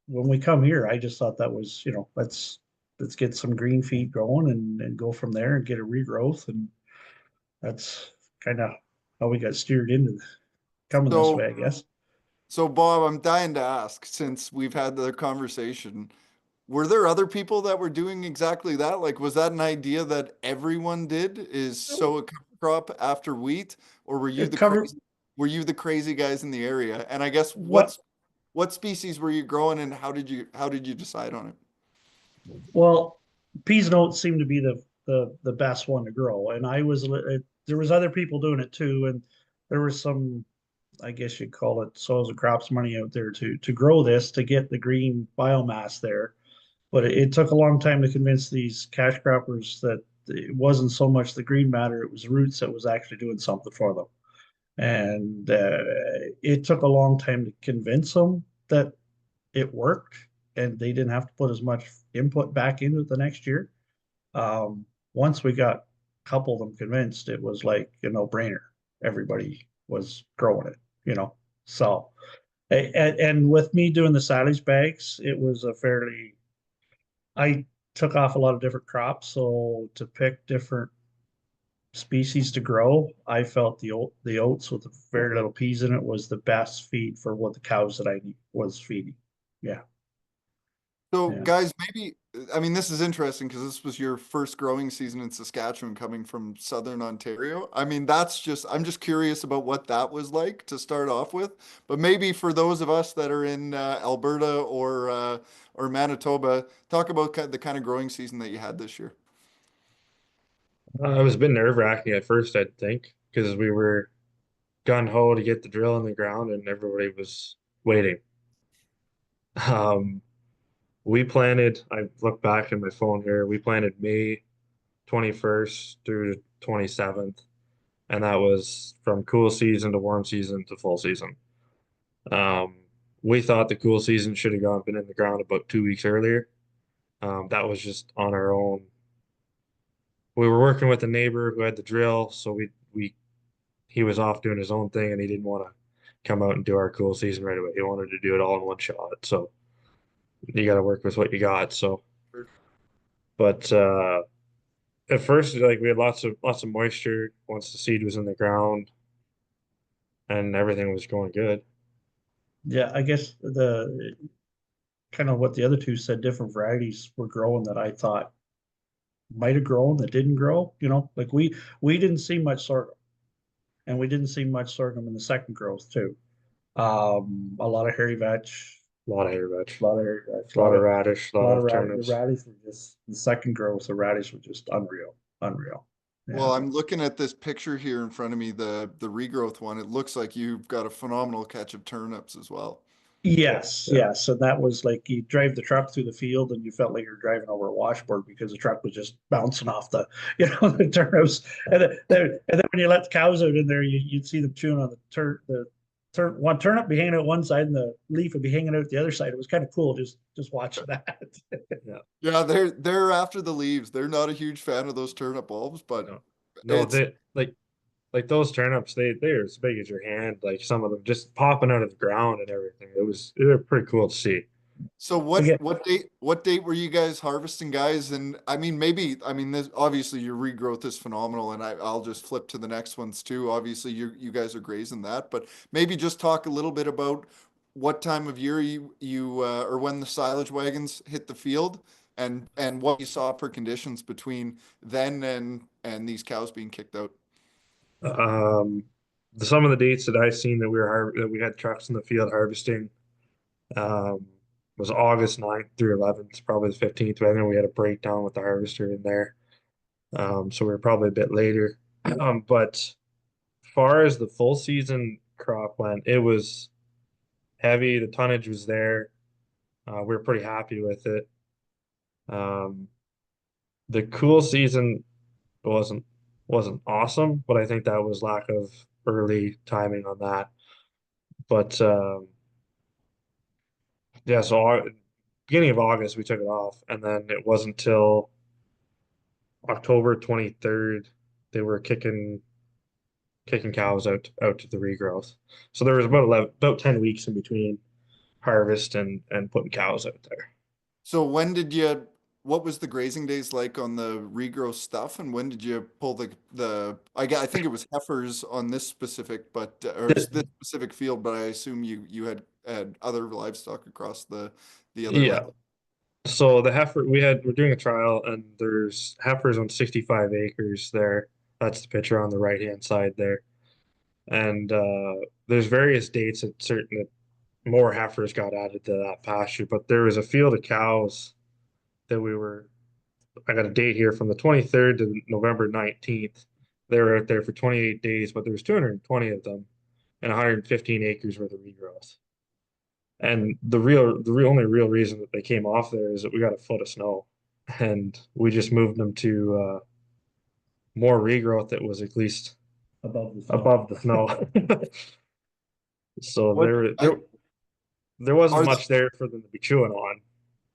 E: when we come here, I just thought that was, let's get some green feed growing and go from there and get a regrowth. And that's kind of how we got steered into coming this way, I guess.
A: So Bob, I'm dying to ask, since we've had the conversation, were there other people that were doing exactly that? Like, was that an idea that everyone did, is sow a cover crop after wheat, or were you were you the crazy guys in the area? And I guess what species were you growing, and how did you decide on it?
E: Well, peas and oats seemed to be the best one to grow, and I was there was other people doing it too, and there was some, I guess you'd call it soils and crops money out there to grow this to get the green biomass there. But it took a long time to convince these cash croppers that it wasn't so much the green matter, it was roots that was actually doing something for them. And it took a long time to convince them that it worked and they didn't have to put as much input back into it the next year. Once we got a couple of them convinced, it was like a no-brainer. Everybody was growing it, you know. So, and with me doing the silage bags, it was a fairly, I took off a lot of different crops. So to pick different species to grow, I felt the oats with very little peas in it was the best feed for what the cows that I was feeding. Yeah.
A: So
E: Yeah.
A: guys, maybe, I mean, this is interesting because this was your first growing season in Saskatchewan coming from Southern Ontario. I mean, I'm just curious about what that was like to start off with. But maybe for those of us that are in Alberta or Manitoba, talk about the kind of growing season that you had this year.
D: It was a bit nerve-wracking at first, I think, because we were gung-ho to get the drill in the ground and everybody was waiting. Um, we planted, I look back in my phone here, we planted May 21st through the 27th, and that was from cool season to warm season to full season. Um, we thought the cool season should have been in the ground about 2 weeks earlier. That was just on our own. We were working with a neighbor who had the drill, so we he was off doing his own thing and he didn't want to come out and do our cool season right away. He wanted to do it all in one shot. So you got to work with what you got. So, but at first, like we had lots of moisture once the seed was in the ground, and everything was going good.
E: Yeah, I guess the kind of what the other two said, different varieties were growing that I thought might have grown that didn't grow. You know, like we didn't see much sorghum, and we didn't see much sorghum in the second growth too. A lot of hairy vetch,
D: A lot of hair vetch,
E: a lot of hairy vetch,
D: a lot of radish, a
E: a
D: lot
E: lot of
D: of
E: radish. The
D: turnips.
E: radish were just the second growth. The radish were just unreal, unreal.
A: Well,
E: Yeah.
A: I'm looking at this picture here in front of me, the regrowth one. It looks like you've got a phenomenal catch of turnips as well.
E: Yes,
D: Yeah.
E: yes. And that was like you drive the truck through the field and you felt like you're driving over a washboard because the truck was just bouncing off the, the turnips. And then when you let the cows out in there, you'd see them chewing on one turnip be hanging out one side and the leaf would be hanging out the other side. It was kind of cool just watching that.
D: Yeah.
A: Yeah, they're after the leaves. They're not a huge fan of those turnip bulbs, but
D: No, no,
A: it's
D: they like those turnips, they're as big as your hand, like some of them just popping out of the ground and everything. They're pretty cool to see.
A: so
E: Again,
A: what date were you guys harvesting, guys? And I mean this obviously your regrowth is phenomenal, and I'll just flip to the next ones too. Obviously you guys are grazing that, but maybe just talk a little bit about what time of year you or when the silage wagons hit the field and what you saw for conditions between then and these cows being kicked out.
D: Um, some of the dates that I've seen that we had trucks in the field harvesting um, was August 9th through 11th, probably the 15th. But I know we had a breakdown with the harvester in there. So we were probably a bit later. But far as the full season crop went, it was heavy. The tonnage was there. We were pretty happy with it. Um, the cool season wasn't wasn't awesome, but I think that was lack of early timing on that. But yeah, so beginning of August we took it off, and then it wasn't until October 23rd they were kicking cows out to the regrowth. So there was about 10 weeks in between harvest and putting cows out there.
A: So what was the grazing days like on the regrowth stuff, and when did you pull I think it was heifers on this specific, or this specific field, but I assume you had other livestock across the other
D: Yeah.
A: land.
D: So we're doing a trial and there's heifers on 65 acres there. That's the picture on the right hand side there. And there's various dates that more heifers got added to that pasture, but there was a field of cows that I got a date here from the 23rd to November 19th. They were out there for 28 days, but there was 220 of them and 115 acres worth of regrowth. And only real reason that they came off there is that we got a foot of snow, and we just moved them to more regrowth that was at least above the snow. So
A: What
D: there wasn't
A: are
D: much there for them to be chewing on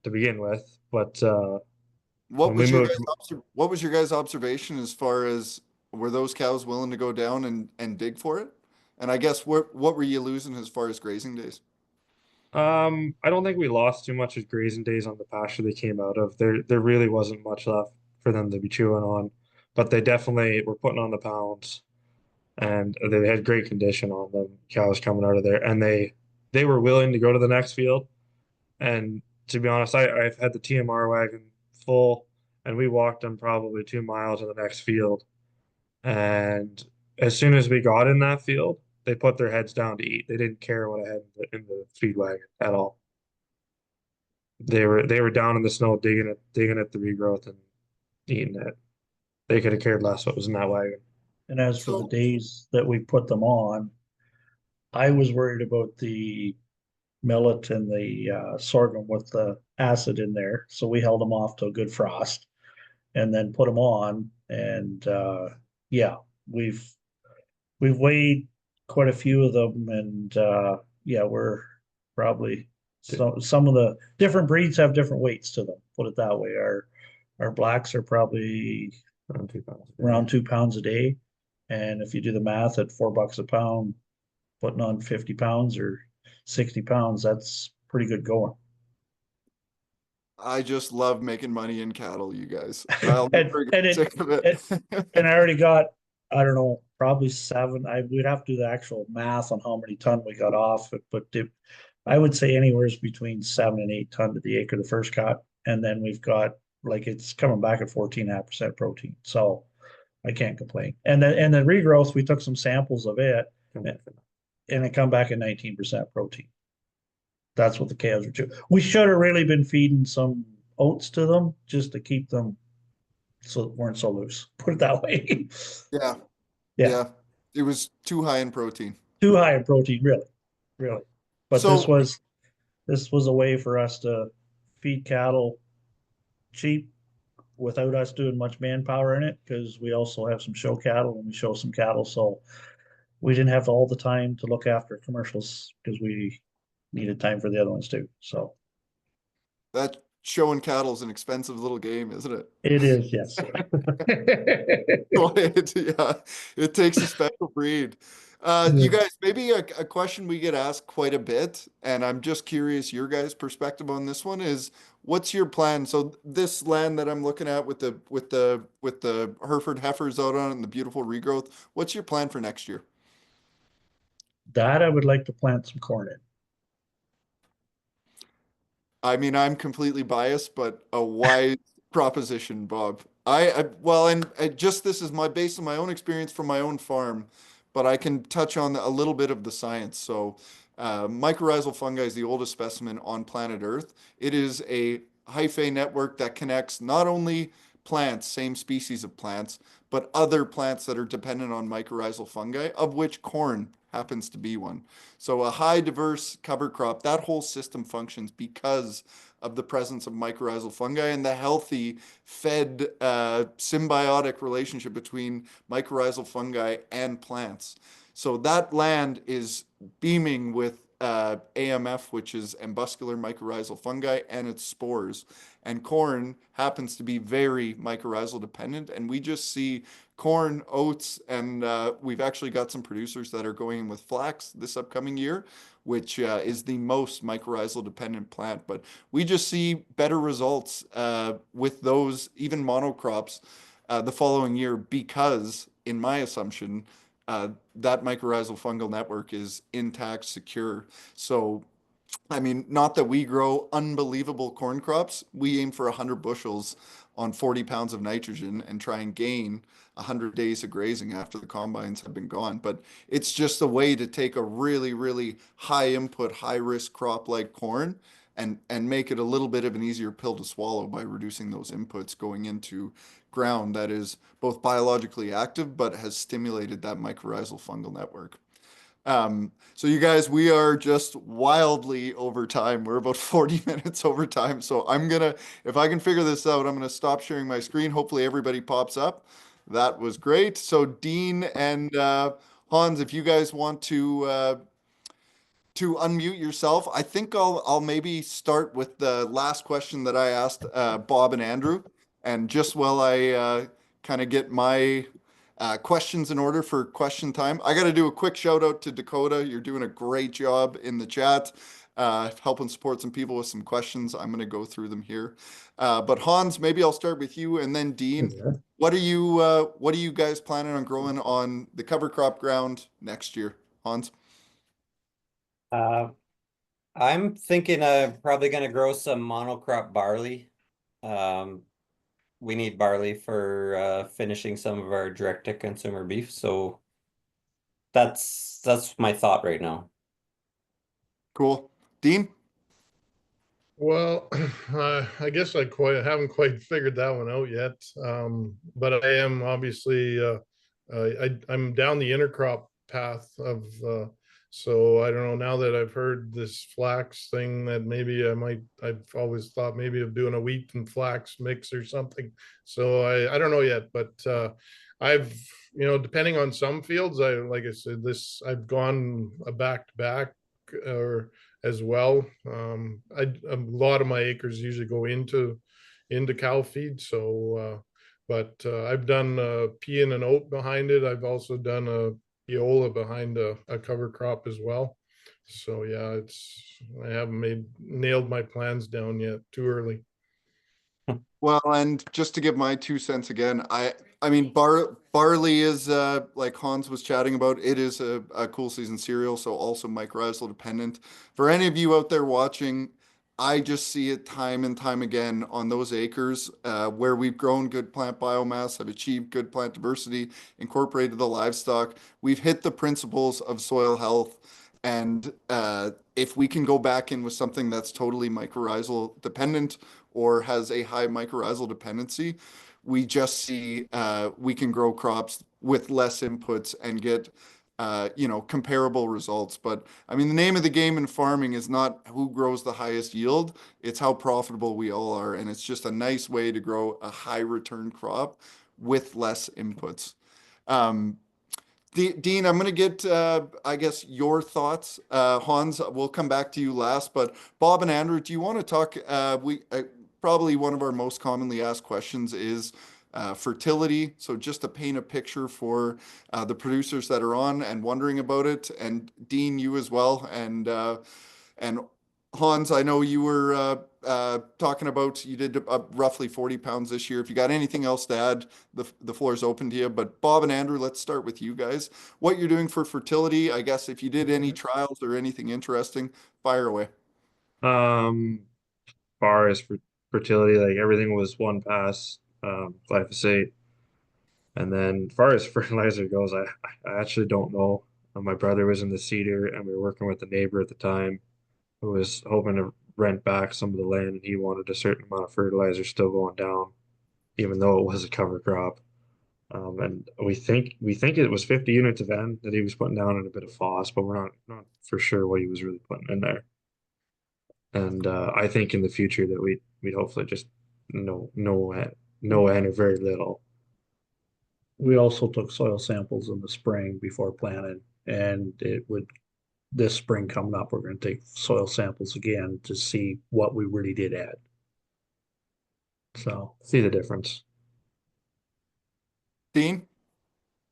D: to begin with, but
A: what
D: when we
A: was your
D: moved,
A: guys' what was your guys' observation as far as were those cows willing to go down and dig for it? And I guess what were you losing as far as grazing days?
D: I don't think we lost too much as grazing days on the pasture they came out of. There really wasn't much left for them to be chewing on, but they definitely were putting on the pounds, and they had great condition on them, cows coming out of there, and they were willing to go to the next field. And to be honest, I've had the TMR wagon full, and we walked them probably 2 miles to the next field. And as soon as we got in that field, they put their heads down to eat. They didn't care what I had in the feed wagon at all. They were down in the snow digging at the regrowth and eating it. They could have cared less what was in that wagon.
E: And as for the
A: So
E: days that we put them on, I was worried about the millet and the sorghum with the acid in there. So we held them off to a good frost and then put them on. And yeah, we've weighed quite a few of them, and yeah, we're probably some of the different breeds have different weights to them. Put it that way. Our blacks are probably
D: Around 2 pounds.
E: around 2 pounds a day, and if you do the math at $4 a pound, putting on 50 pounds or 60 pounds, that's pretty good going.
A: I just love making money in cattle, you guys. I'll
E: and
A: never
E: and
A: get sick of it.
E: and I already got, I don't know, probably seven. We'd have to do the actual math on how many ton we got off it, but I would say anywhere between 7 and 8 ton to the acre the first cut, and then we've got like it's coming back at 14.5% protein. So I can't complain. And the regrowth, we took some samples of it, and it come back at 19% protein. That's what the calves are chewing. We should have really been feeding some oats to them just to keep them so weren't so loose. Put it that way.
A: Yeah,
E: Yeah,
A: yeah. It was too high in protein.
E: too high in protein, really, really. But this
A: So
E: was a way for us to feed cattle cheap without us doing much manpower in it, because we also have some show cattle and we show some cattle, so we didn't have all the time to look after commercials because we needed time for the other ones too. So
A: that showing cattle is an expensive little game, isn't it?
E: it is, yes.
A: Well, yeah, it takes a special breed. You guys, maybe a question we get asked quite a bit, and I'm just curious your guys' perspective on this one is what's your plan? So this land that I'm looking at with the Hereford heifers out on it and the beautiful regrowth, what's your plan for next year?
E: That I would like to plant some corn in.
A: I mean, I'm completely biased, but a wise proposition, Bob. Well, and just this is my based on my own experience from my own farm, but I can touch on a little bit of the science. So, mycorrhizal fungi is the oldest specimen on planet Earth. It is a hyphae network that connects not only plants, same species of plants, but other plants that are dependent on mycorrhizal fungi, of which corn happens to be one. So a high diverse cover crop, that whole system functions because of the presence of mycorrhizal fungi and the healthy fed symbiotic relationship between mycorrhizal fungi and plants. So that land is beaming with AMF, which is ambuscular mycorrhizal fungi, and its spores. And corn happens to be very mycorrhizal dependent. And we just see corn, oats, and we've actually got some producers that are going in with flax this upcoming year, which is the most mycorrhizal dependent plant. But we just see better results with those, even monocrops, the following year because, in my assumption, that mycorrhizal fungal network is intact, secure. So, I mean, not that we grow unbelievable corn crops. We aim for 100 bushels on 40 pounds of nitrogen and try and gain 100 days of grazing after the combines have been gone. But it's just a way to take a really, really high input, high risk crop like corn and make it a little bit of an easier pill to swallow by reducing those inputs going into ground that is both biologically active but has stimulated that mycorrhizal fungal network. So you guys, we are just wildly over time. We're about 40 minutes over time. So if I can figure this out, I'm gonna stop sharing my screen. Hopefully everybody pops up. That was great. So Dean and Hans, if you guys want to unmute yourself, I think I'll maybe start with the last question that I asked Bob and Andrew, and just while I kind of get my questions in order for question time, I got to do a quick shout out to Dakota. You're doing a great job in the chat, helping support some people with some questions. I'm going to go through them here, but Hans, maybe I'll start with you, and then Dean.
E: Yeah.
A: What are you guys planning on growing on the cover crop ground next year, Hans?
C: I'm thinking of probably going to grow some monocrop barley. We need barley for finishing some of our direct-to-consumer beef, so that's my thought right now.
A: Cool. Dean?
B: Well, I guess I haven't quite figured that one out yet. But I am obviously I'm down the intercrop path of so I don't know, now that I've heard this flax thing, that maybe I've always thought maybe of doing a wheat and flax mix or something. So I don't know yet, but I've, depending on some fields, like I said, I've gone a back to back or as well. A lot of my acres usually go into cow feed. So, but I've done pea and an oat behind it. I've also done a Eola behind a cover crop as well. So yeah, I haven't nailed my plans down yet. Too early.
A: Well, and just to give my 2 cents again, I mean barley is like Hans was chatting about, it is a cool season cereal, so also mycorrhizal dependent. For any of you out there watching, I just see it time and time again on those acres where we've grown good plant biomass, have achieved good plant diversity, incorporated the livestock. We've hit the principles of soil health. And if we can go back in with something that's totally mycorrhizal dependent or has a high mycorrhizal dependency, we just see we can grow crops with less inputs and get comparable results. But I mean, the name of the game in farming is not who grows the highest yield, it's how profitable we all are. And it's just a nice way to grow a high return crop with less inputs. Dean, I'm going to get, I guess, your thoughts. Hans, we'll come back to you last, but Bob and Andrew, do you want to talk? Probably one of our most commonly asked questions is fertility. So just to paint a picture for the producers that are on and wondering about it, and Dean, you as well, and Hans, I know you were talking about, you did roughly 40 pounds this year. If you got anything else to add, the floor is open to you. But Bob and Andrew, let's start with you guys. What you're doing for fertility, I guess if you did any trials or anything interesting, fire away.
D: Far as for fertility, like everything was one pass, glyphosate. And then far as fertilizer goes, I actually don't know. My brother was in the cedar and we were working with a neighbor at the time who was hoping to rent back some of the land, and he wanted a certain amount of fertilizer still going down, even though it was a cover crop. And we think it was 50 units of N that he was putting down and a bit of phos, but we're not for sure what he was really putting in there. And I think in the future that we'd hopefully just no N or very little.
E: We also took soil samples in the spring before planting, and this spring coming up, we're going to take soil samples again to see what we really did add. So
D: See the difference.
A: Dean?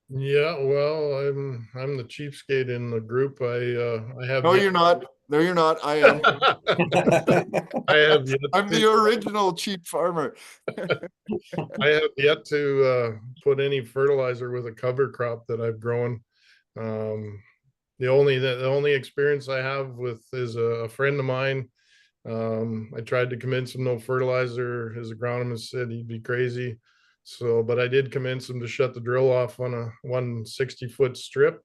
B: Yeah, well, I'm the cheapskate in the group. I have
A: No, you're not. No, you're not. I am.
B: I have yet
A: I'm the original cheap farmer.
B: I have yet to put any fertilizer with a cover crop that I've grown. The only experience I have with is a friend of mine. I tried to convince him no fertilizer. His agronomist said he'd be crazy. So, but I did convince him to shut the drill off on a 160-foot strip.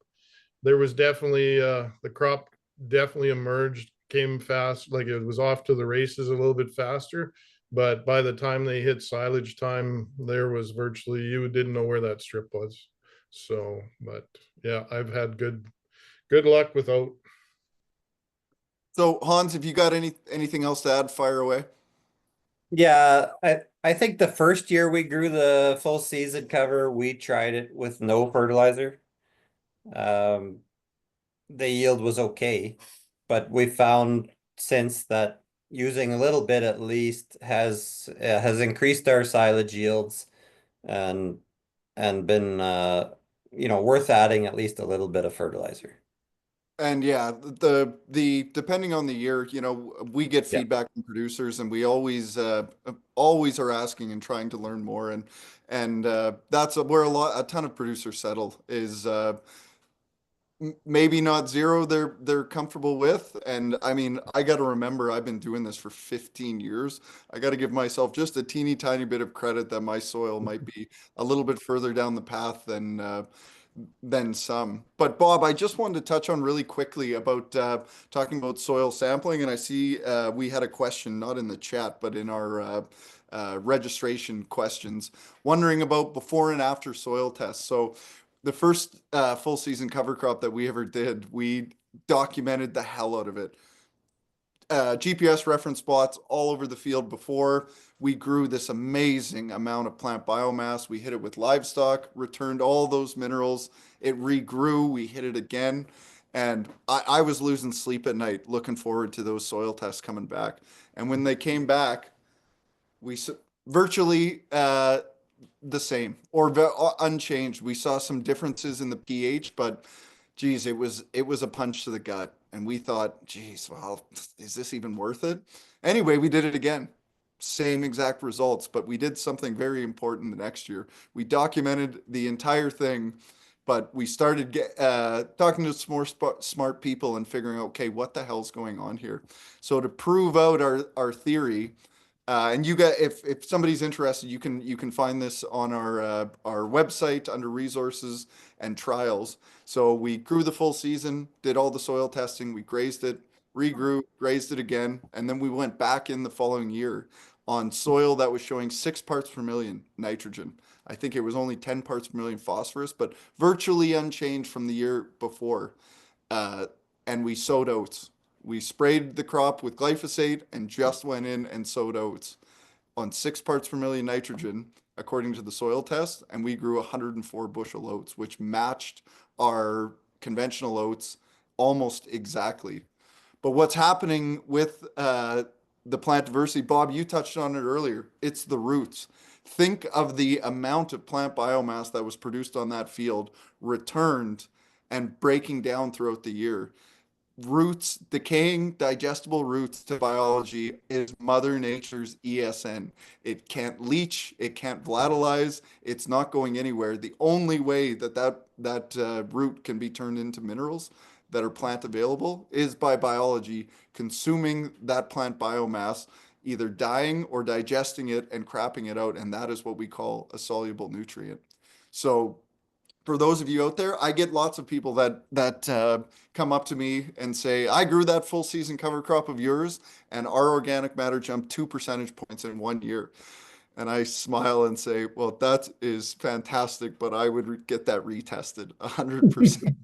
B: There was definitely the crop definitely emerged, came fast, like it was off to the races a little bit faster. But by the time they hit silage time, there was virtually, you didn't know where that strip was. So, but yeah, I've had good luck with oat.
A: So Hans, have you got anything else to add? Fire away.
C: Yeah, I think the first year we grew the full season cover, we tried it with no fertilizer. Um, the yield was okay, but we found since that using a little bit at least has increased our silage yields and been worth adding at least a little bit of fertilizer.
A: And yeah, the depending on the year, we get
C: Yeah.
A: feedback from producers, and we always are asking and trying to learn more, and that's where a ton of producers settle is maybe not zero they're comfortable with. And I mean, I got to remember I've been doing this for 15 years. I got to give myself just a teeny tiny bit of credit that my soil might be a little bit further down the path than some. But Bob, I just wanted to touch on really quickly about talking about soil sampling, and I see we had a question not in the chat but in our registration questions, wondering about before and after soil tests. So the first full season cover crop that we ever did, we documented the hell out of it. GPS reference spots all over the field before. We grew this amazing amount of plant biomass. We hit it with livestock, returned all those minerals. It regrew. We hit it again. And I was losing sleep at night looking forward to those soil tests coming back. And when they came back, we virtually the same or unchanged. We saw some differences in the pH, but geez, it was a punch to the gut. And we thought, geez, well, is this even worth it? Anyway, we did it again. Same exact results, but we did something very important the next year. We documented the entire thing, but we started talking to some more smart people and figuring out, okay, what the hell's going on here? So to prove out our theory, and you got if somebody's interested, you can find this on our website under resources and trials. So we grew the full season, did all the soil testing, we grazed it, regrew, grazed it again, and then we went back in the following year on soil that was showing 6 parts per million nitrogen. I think it was only 10 parts per million phosphorus, but virtually unchanged from the year before. Uh, and we sowed oats. We sprayed the crop with glyphosate and just went in and sowed oats on 6 parts per million nitrogen, according to the soil test, and we grew 104 bushel oats, which matched our conventional oats almost exactly. But what's happening with the plant diversity, Bob, you touched on it earlier. It's the roots. Think of the amount of plant biomass that was produced on that field, returned and breaking down throughout the year. Roots, decaying digestible roots to biology is Mother Nature's ESN. It can't leach, it can't volatilize, it's not going anywhere. The only way that root can be turned into minerals that are plant available is by biology consuming that plant biomass, either dying or digesting it and crapping it out, and that is what we call a soluble nutrient. So for those of you out there, I get lots of people that come up to me and say, "I grew that full season cover crop of yours, and our organic matter jumped 2 percentage points in 1 year." And I smile and say, "Well, that is fantastic, but I would get that retested 100%."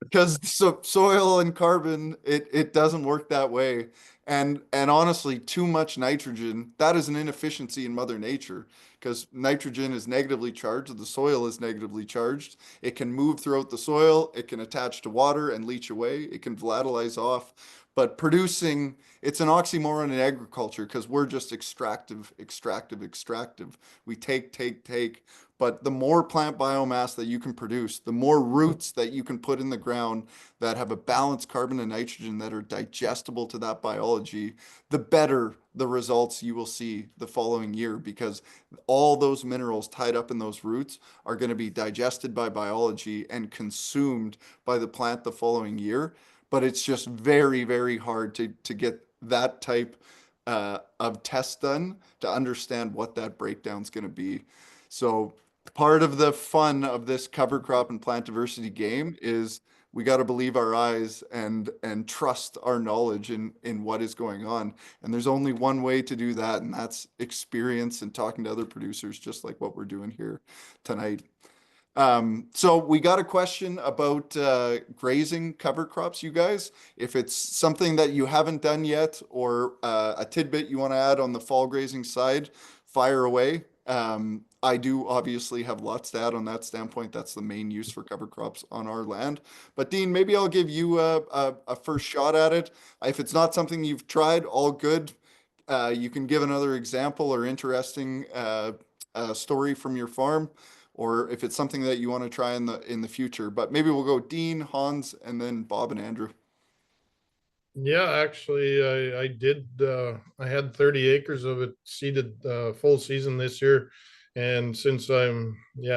A: Because soil and carbon, it doesn't work that way. And honestly, too much nitrogen, that is an inefficiency in Mother Nature, because nitrogen is negatively charged, the soil is negatively charged. It can move throughout the soil, it can attach to water and leach away, it can volatilize off. But producing, it's an oxymoron in agriculture because we're just extractive, extractive, extractive. We take. But the more plant biomass that you can produce, the more roots that you can put in the ground that have a balanced carbon and nitrogen that are digestible to that biology, the better the results you will see the following year, because all those minerals tied up in those roots are going to be digested by biology and consumed by the plant the following year. But it's just very, very hard to get that type of test done to understand what that breakdown is going to be. So part of the fun of this cover crop and plant diversity game is we got to believe our eyes and trust our knowledge in what is going on. And there's only one way to do that, and that's experience and talking to other producers, just like what we're doing here tonight. So we got a question about grazing cover crops, you guys. If it's something that you haven't done yet, or a tidbit you want to add on the fall grazing side, fire away. I do obviously have lots to add on that standpoint. That's the main use for cover crops on our land. But Dean, maybe I'll give you a first shot at it. If it's not something you've tried, all good. You can give another example or interesting story from your farm, or if it's something that you want to try in the future. But maybe we'll go Dean, Hans, and then Bob and Andrew.
B: Yeah, actually, I did. I had 30 acres of it seeded full season this year, and since I'm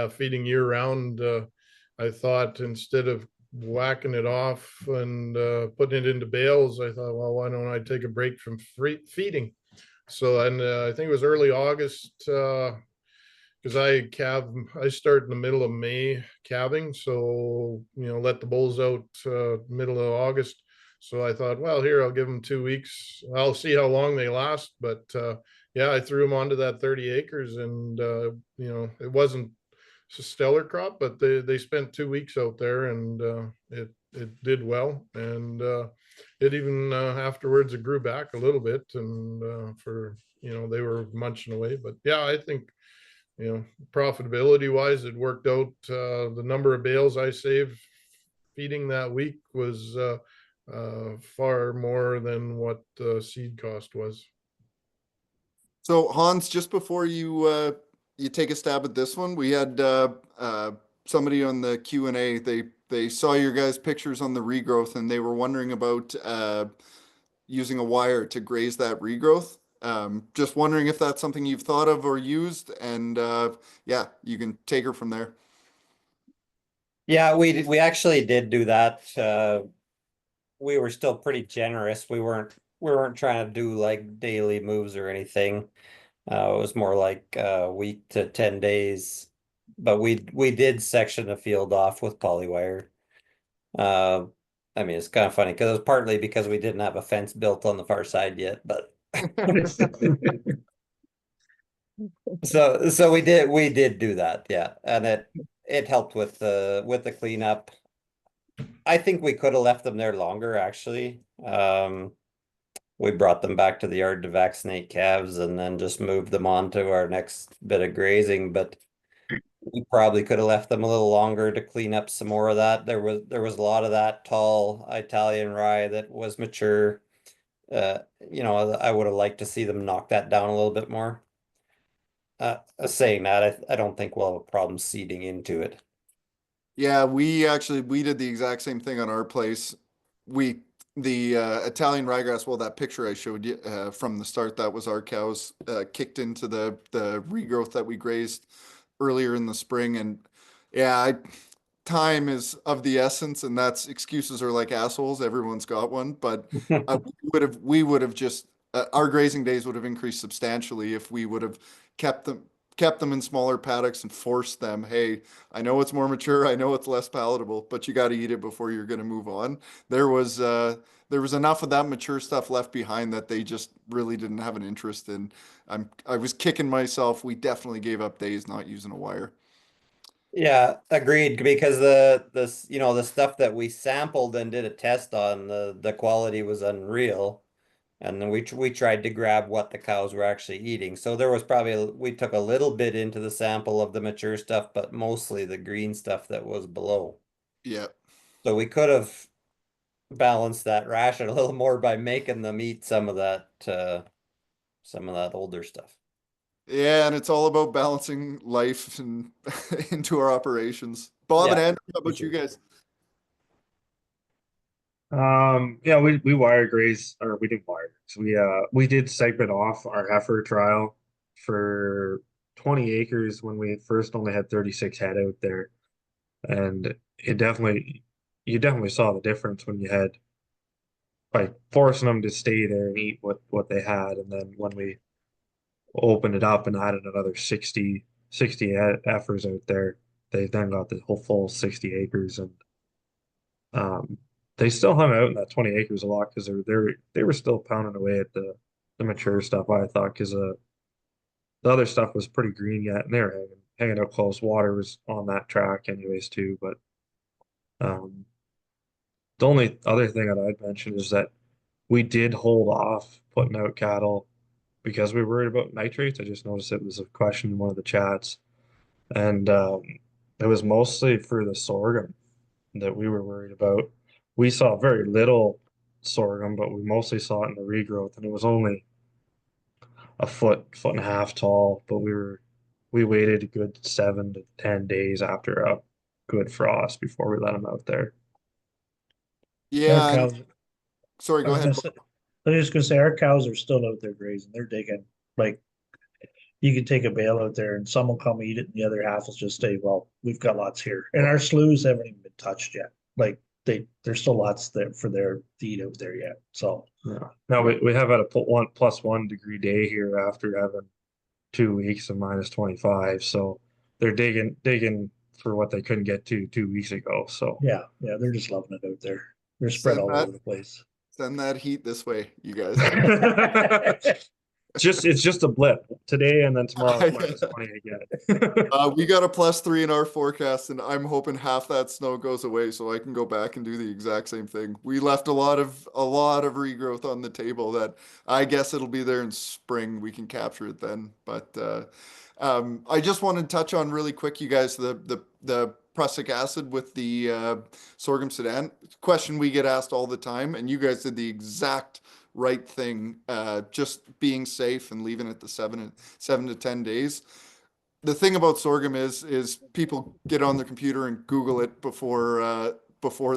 B: feeding year round, I thought instead of whacking it off and putting it into bales, I thought, well, why don't I take a break from feeding? So, and I think it was early August, because I start in the middle of May calving, so let the bulls out middle of August. So I thought, well, here, I'll give them 2 weeks. I'll see how long they last. But I threw them onto that 30 acres, and it wasn't a stellar crop, but they spent 2 weeks out there, and it did well. And it even afterwards it grew back a little bit, and they were munching away. But yeah, I think profitability wise, it worked out. The number of bales I saved feeding that week was far more than what the seed cost was.
A: So Hans, just before you take a stab at this one, we had somebody on the Q&A. They saw your guys' pictures on the regrowth, and they were wondering about using a wire to graze that regrowth. Just wondering if that's something you've thought of or used, and you can take her from there.
C: Yeah, we actually did do that. We were still pretty generous. We weren't trying to do like daily moves or anything. It was more like a week to 10 days. But we did section the field off with polywire. I mean, it's kind of funny because it was partly because we didn't have a fence built on the far side yet, but so we did do that, yeah, and it helped with the cleanup. I think we could have left them there longer, actually. We brought them back to the yard to vaccinate calves and then just moved them on to our next bit of grazing, but we probably could have left them a little longer to clean up some more of that. There was a lot of that tall Italian rye that was mature. I would have liked to see them knock that down a little bit more. Saying that, I don't think we'll have a problem seeding into it.
A: Yeah, we did the exact same thing on our place. The Italian ryegrass, well, that picture I showed you from the start, that was our cows kicked into the regrowth that we grazed earlier in the spring. And yeah, time is of the essence, and that's excuses are like assholes. Everyone's got one, but we would have just our grazing days would have increased substantially if we would have kept them in smaller paddocks and forced them. Hey, I know it's more mature, I know it's less palatable, but you got to eat it before you're going to move on. There was enough of that mature stuff left behind that they just really didn't have an interest in. I was kicking myself. We definitely gave up days not using a wire.
C: Yeah, agreed. Because the stuff that we sampled and did a test on, the quality was unreal, and then we tried to grab what the cows were actually eating. So there was we took a little bit into the sample of the mature stuff, but mostly the green stuff that was below.
A: Yeah.
C: So we could have balanced that ration a little more by making them eat some of that older stuff.
A: Yeah, and it's all about balancing life and into our operations. Bob and
C: Yeah,
A: Andrew, how
C: for
A: about you
C: sure.
A: guys?
D: We wire graze, or we didn't wire. So we did segment off our heifer trial for 20 acres when we first only had 36 head out there. And you definitely saw the difference when you had by forcing them to stay there and eat what they had. And then when we opened it up and added another 60 heifers out there, they then got the whole full 60 acres. And They still hung out in that 20 acres a lot because they were still pounding away at the mature stuff, I thought, because the other stuff was pretty green yet, and they were hanging out close. Water was on that track anyways too. But um, the only other thing that I'd mention is that we did hold off putting out cattle because we were worried about nitrates. I just noticed it was a question in one of the chats, and it was mostly for the sorghum that we were worried about. We saw very little sorghum, but we mostly saw it in the regrowth, and it was only a foot and a half tall. But we waited a good 7 to 10 days after a good frost before we let them out there.
E: Our
A: Yeah, and
E: cows,
A: sorry,
E: I
A: go
E: was
A: ahead.
E: gonna say, I was just gonna say, our cows are still out there grazing. They're digging. Like, you can take a bale out there and some will come eat it and the other half will just stay, well, we've got lots here. And our sloughs haven't even been touched yet. Like, there's still lots there for their feed out there yet. So
D: Yeah. Now we have had a +1 degree day here after having 2 weeks of -25. So they're digging for what they couldn't get to 2 weeks ago. So
E: yeah, they're just loving it out there. They're spread
A: Send
E: all
A: that
E: over the place.
A: send that heat this way, you guys.
D: it's just a blip today, and then tomorrow it's -20 again.
A: We got a +3 in our forecast, and I'm hoping half that snow goes away so I can go back and do the exact same thing. We left a lot of regrowth on the table that I guess it'll be there in spring. We can capture it then. But I just want to touch on really quick, you guys, the prussic acid with the sorghum Sudan question we get asked all the time, and you guys did the exact right thing, just being safe and leaving it to 7 to 10 days. The thing about sorghum is people get on their computer and Google it before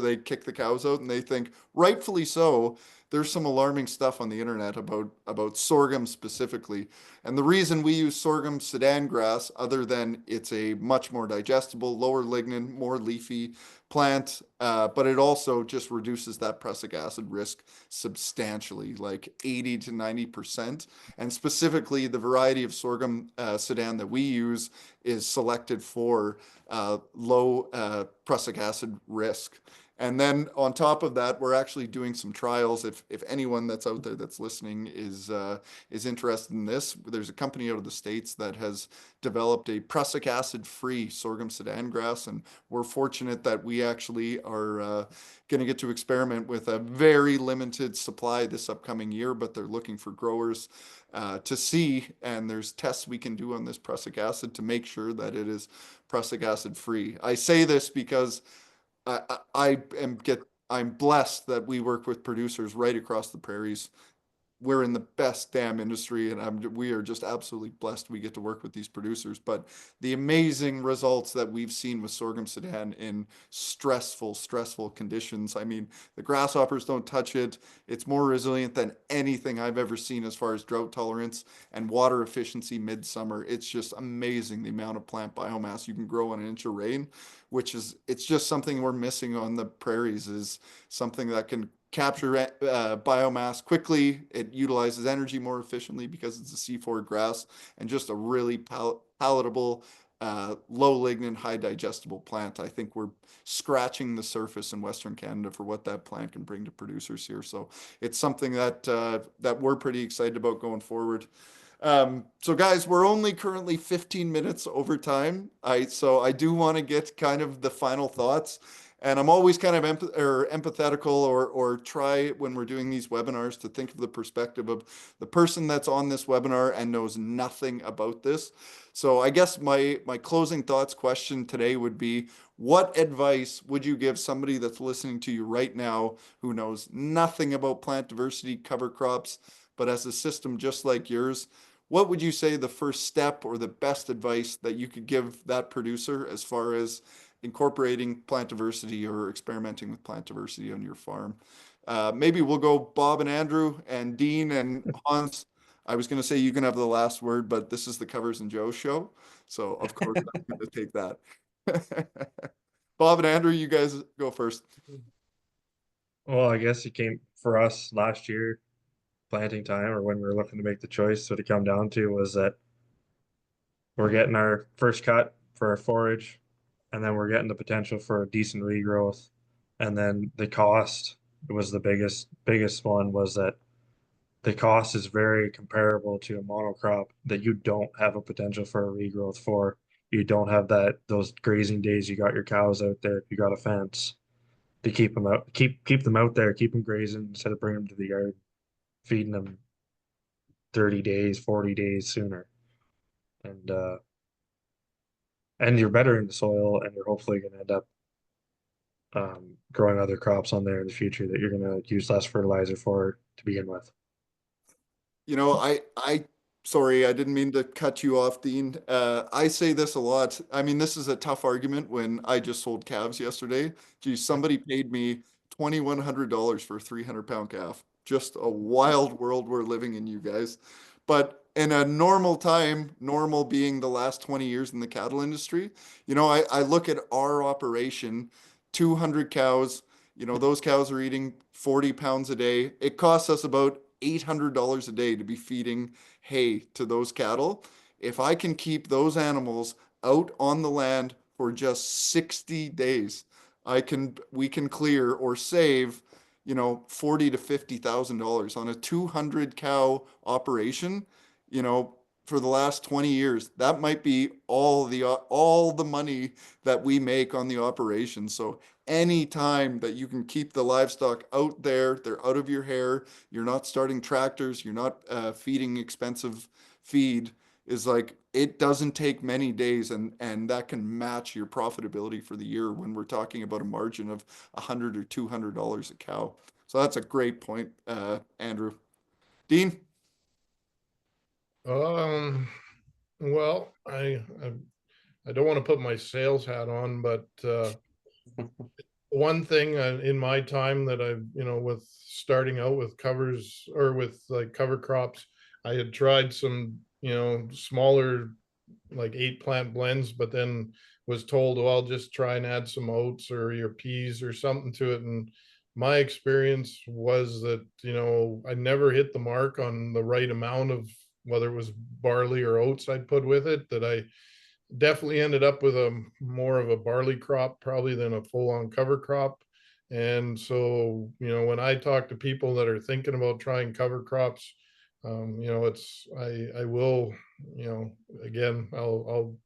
A: they kick the cows out, and they think, rightfully so, there's some alarming stuff on the internet about sorghum specifically. And the reason we use sorghum Sudan grass, other than it's a much more digestible, lower lignin, more leafy plant, but it also just reduces that prussic acid risk substantially, like 80 to 90%. And specifically, the variety of sorghum Sudan that we use is selected for low prussic acid risk. And then on top of that, we're actually doing some trials. If anyone that's out there that's listening is interested in this, there's a company out of the States that has developed a prussic acid-free sorghum Sudan grass, and we're fortunate that we actually are going to get to experiment with a very limited supply this upcoming year, but they're looking for growers to see, and there's tests we can do on this prussic acid to make sure that it is prussic acid free. I say this because I'm blessed that we work with producers right across the prairies. We're in the best damn industry, and we are just absolutely blessed we get to work with these producers. But the amazing results that we've seen with sorghum Sudan in stressful conditions. I mean, the grasshoppers don't touch it. It's more resilient than anything I've ever seen as far as drought tolerance and water efficiency midsummer. It's just amazing the amount of plant biomass you can grow on an inch of rain, it's just something we're missing on the prairies, is something that can capture biomass quickly. It utilizes energy more efficiently because it's a C4 grass, and just a really palatable, low lignin, high digestible plant. I think we're scratching the surface in Western Canada for what that plant can bring to producers here. So it's something that we're pretty excited about going forward. So guys, we're only currently 15 minutes over time. So I do want to get kind of the final thoughts. And I'm always kind of empathetical, or try when we're doing these webinars to think of the perspective of the person that's on this webinar and knows nothing about this. So I guess my closing thoughts question today would be, what advice would you give somebody that's listening to you right now who knows nothing about plant diversity, cover crops, but has a system just like yours? What would you say the first step or the best advice that you could give that producer as far as incorporating plant diversity or experimenting with plant diversity on your farm? Maybe we'll go Bob and Andrew and Dean and Hans. I was going to say you can have the last word, but this is the Covers and Joe show. So of course I'm going to take that. Bob and Andrew, you guys go first.
D: Well, I guess it came for us last year, planting time, or when we were looking to make the choice. What it come down to was that we're getting our first cut for our forage, and then we're getting the potential for a decent regrowth. And then the cost was the biggest one, was that the cost is very comparable to a monocrop that you don't have a potential for a regrowth for. You don't have those grazing days. You got your cows out there. You got a fence to keep them out, keep them out there, keep them grazing instead of bringing them to the yard, feeding them 30 days, 40 days sooner. And you're bettering the soil, and you're hopefully going to end up growing other crops on there in the future that you're going to use less fertilizer for to begin with.
A: You know, sorry, I didn't mean to cut you off, Dean. I say this a lot. I mean, this is a tough argument when I just sold calves yesterday. Geez, somebody paid me $2,100 for a 300-pound calf. Just a wild world we're living in, you guys. But in a normal time, normal being the last 20 years in the cattle industry, you know, I look at our operation, 200 cows, you know, those cows are eating 40 pounds a day. It costs us about $800 a day to be feeding hay to those cattle. If I can keep those animals out on the land for just 60 days, we can clear or save, you know, 40 to $50,000 on a 200 cow operation, you know, for the last 20 years. That might be all the money that we make on the operation. So any time that you can keep the livestock out there, they're out of your hair, you're not starting tractors, you're not feeding expensive feed, is like, it doesn't take many days, and that can match your profitability for the year when we're talking about a margin of $100 or $200 a cow. So that's a great point, Andrew. Dean?
B: Well, I don't want to put my sales hat on, but one thing in my time that I've, you know, with starting out with covers or with like cover crops, I had tried some, you know, smaller like 8 plant blends, but then was told, well, I'll just try and add some oats or your peas or something to it. And my experience was that, you know, I never hit the mark on the right amount of whether it was barley or oats I'd put with it, that I definitely ended up with a more of a barley crop probably than a full-on cover crop. And so, you know, when I talk to people that are thinking about trying cover crops, you know, I will, you know, again, I'll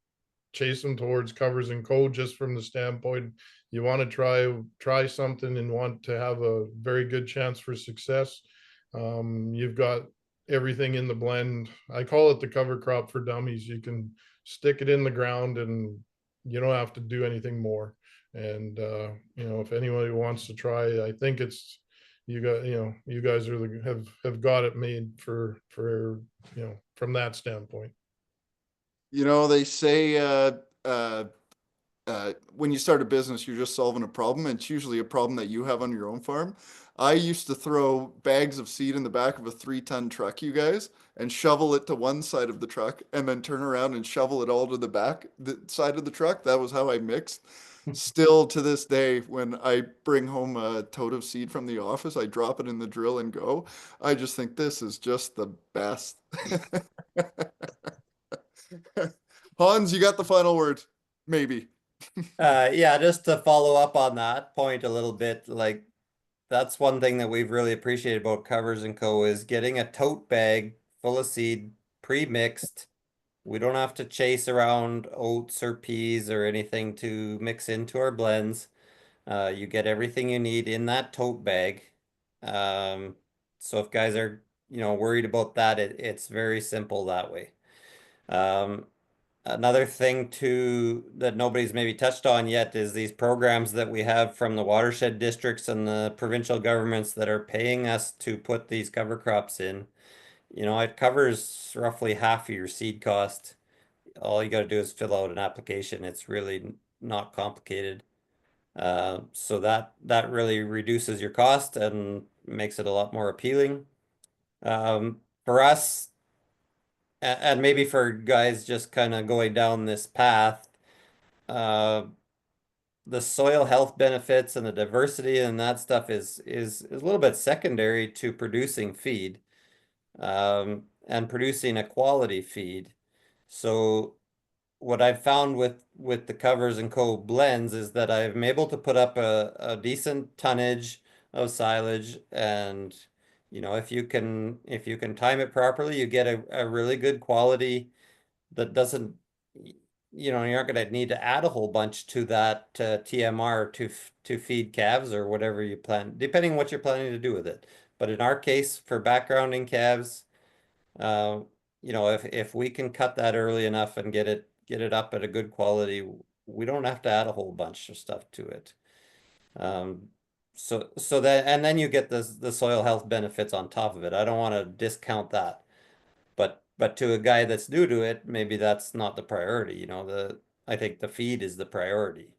B: chase them towards covers and co, just from the standpoint, you want to try something and want to have a very good chance for success. You've got everything in the blend. I call it the cover crop for dummies. You can stick it in the ground and you don't have to do anything more. And you know, if anybody wants to try, I think it's, you know, you guys are have got it made for you know, from that standpoint.
A: You know, they say when you start a business, you're just solving a problem. And it's usually a problem that you have on your own farm. I used to throw bags of seed in the back of a 3-ton truck, you guys, and shovel it to one side of the truck and then turn around and shovel it all to the side of the truck. That was how I mixed. Still to this day, when I bring home a tote of seed from the office, I drop it in the drill and go. I just think this is just the best. Hans, you got the final word. Maybe.
C: Yeah, just to follow up on that point a little bit, like that's one thing that we've really appreciated about Covers and Co. is getting a tote bag full of seed pre-mixed. We don't have to chase around oats or peas or anything to mix into our blends. You get everything you need in that tote bag. So if guys are, you know, worried about that, it's very simple that way. Another thing too that nobody's maybe touched on yet is these programs that we have from the watershed districts and the provincial governments that are paying us to put these cover crops in. You know, it covers roughly half of your seed cost. All you got to do is fill out an application. It's really not complicated. So that really reduces your cost and makes it a lot more appealing. For us, and maybe for guys just kind of going down this path, uh, the soil health benefits and the diversity and that stuff is a little bit secondary to producing feed, and producing a quality feed. So what I've found with the covers and co blends is that I'm able to put up a decent tonnage of silage, and if you can time it properly, you get a really good quality that doesn't, you're not going to need to add a whole bunch to that TMR to feed calves or whatever you plan, depending on what you're planning to do with it. But in our case, for backgrounding calves, uh, if we can cut that early enough and get it up at a good quality, we don't have to add a whole bunch of stuff to it. So that, and then you get the soil health benefits on top of it. I don't want to discount that. But to a guy that's new to it, maybe that's not the priority. I think the feed is the priority.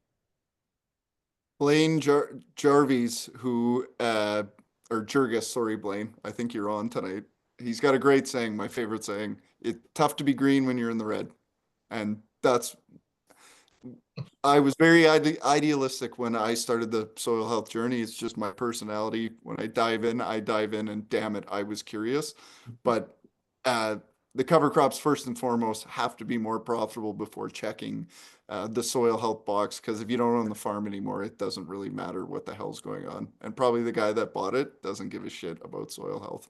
A: Blaine Jarvis, who or Jurgis, sorry, Blaine. I think you're on tonight. He's got a great saying, my favorite saying. It's tough to be green when you're in the red. And I was very idealistic when I started the soil health journey. It's just my personality. When I dive in, and damn it, I was curious. But the cover crops, first and foremost, have to be more profitable before checking the soil health box. Because if you don't own the farm anymore, it doesn't really matter what the hell's going on. And probably the guy that bought it doesn't give a shit about soil health.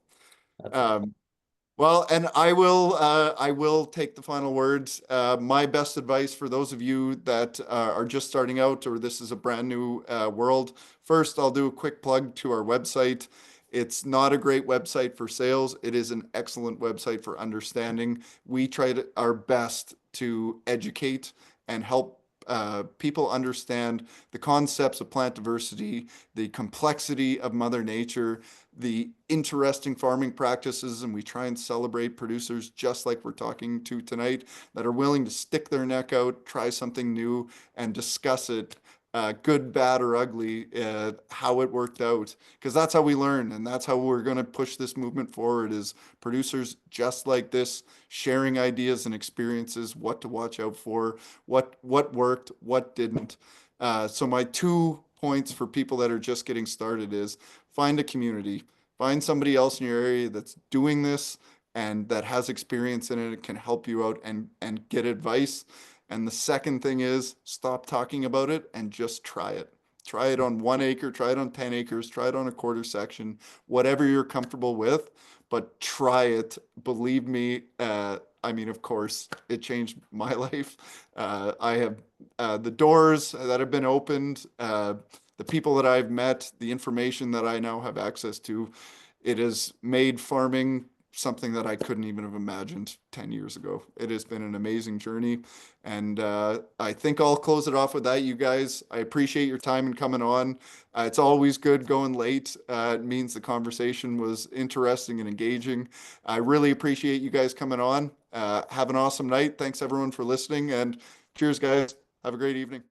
A: Well, and I will take the final words. My best advice for those of you that are just starting out, or this is a brand new world. First, I'll do a quick plug to our website. It's not a great website for sales. It is an excellent website for understanding. We tried our best to educate and help people understand the concepts of plant diversity, the complexity of Mother Nature, the interesting farming practices, and we try and celebrate producers just like we're talking to tonight that are willing to stick their neck out, try something new, and discuss it, good, bad, or ugly, how it worked out. Because that's how we learn, and that's how we're going to push this movement forward, is producers just like this, sharing ideas and experiences, what to watch out for, what worked, what didn't. So my 2 points for people that are just getting started is find a community, find somebody else in your area that's doing this and that has experience in it and can help you out and get advice. And the second thing is stop talking about it and just try it. Try it on 1 acre, try it on 10 acres, try it on a quarter section, whatever you're comfortable with, but try it. Believe me, I mean, of course, it changed my life. I have the doors that have been opened, the people that I've met, the information that I now have access to. It has made farming something that I couldn't even have imagined 10 years ago. It has been an amazing journey. And I think I'll close it off with that, you guys. I appreciate your time and coming on. It's always good going late. It means the conversation was interesting and engaging. I really appreciate you guys coming on. Have an awesome night. Thanks everyone for listening, and cheers, guys. Have a great evening.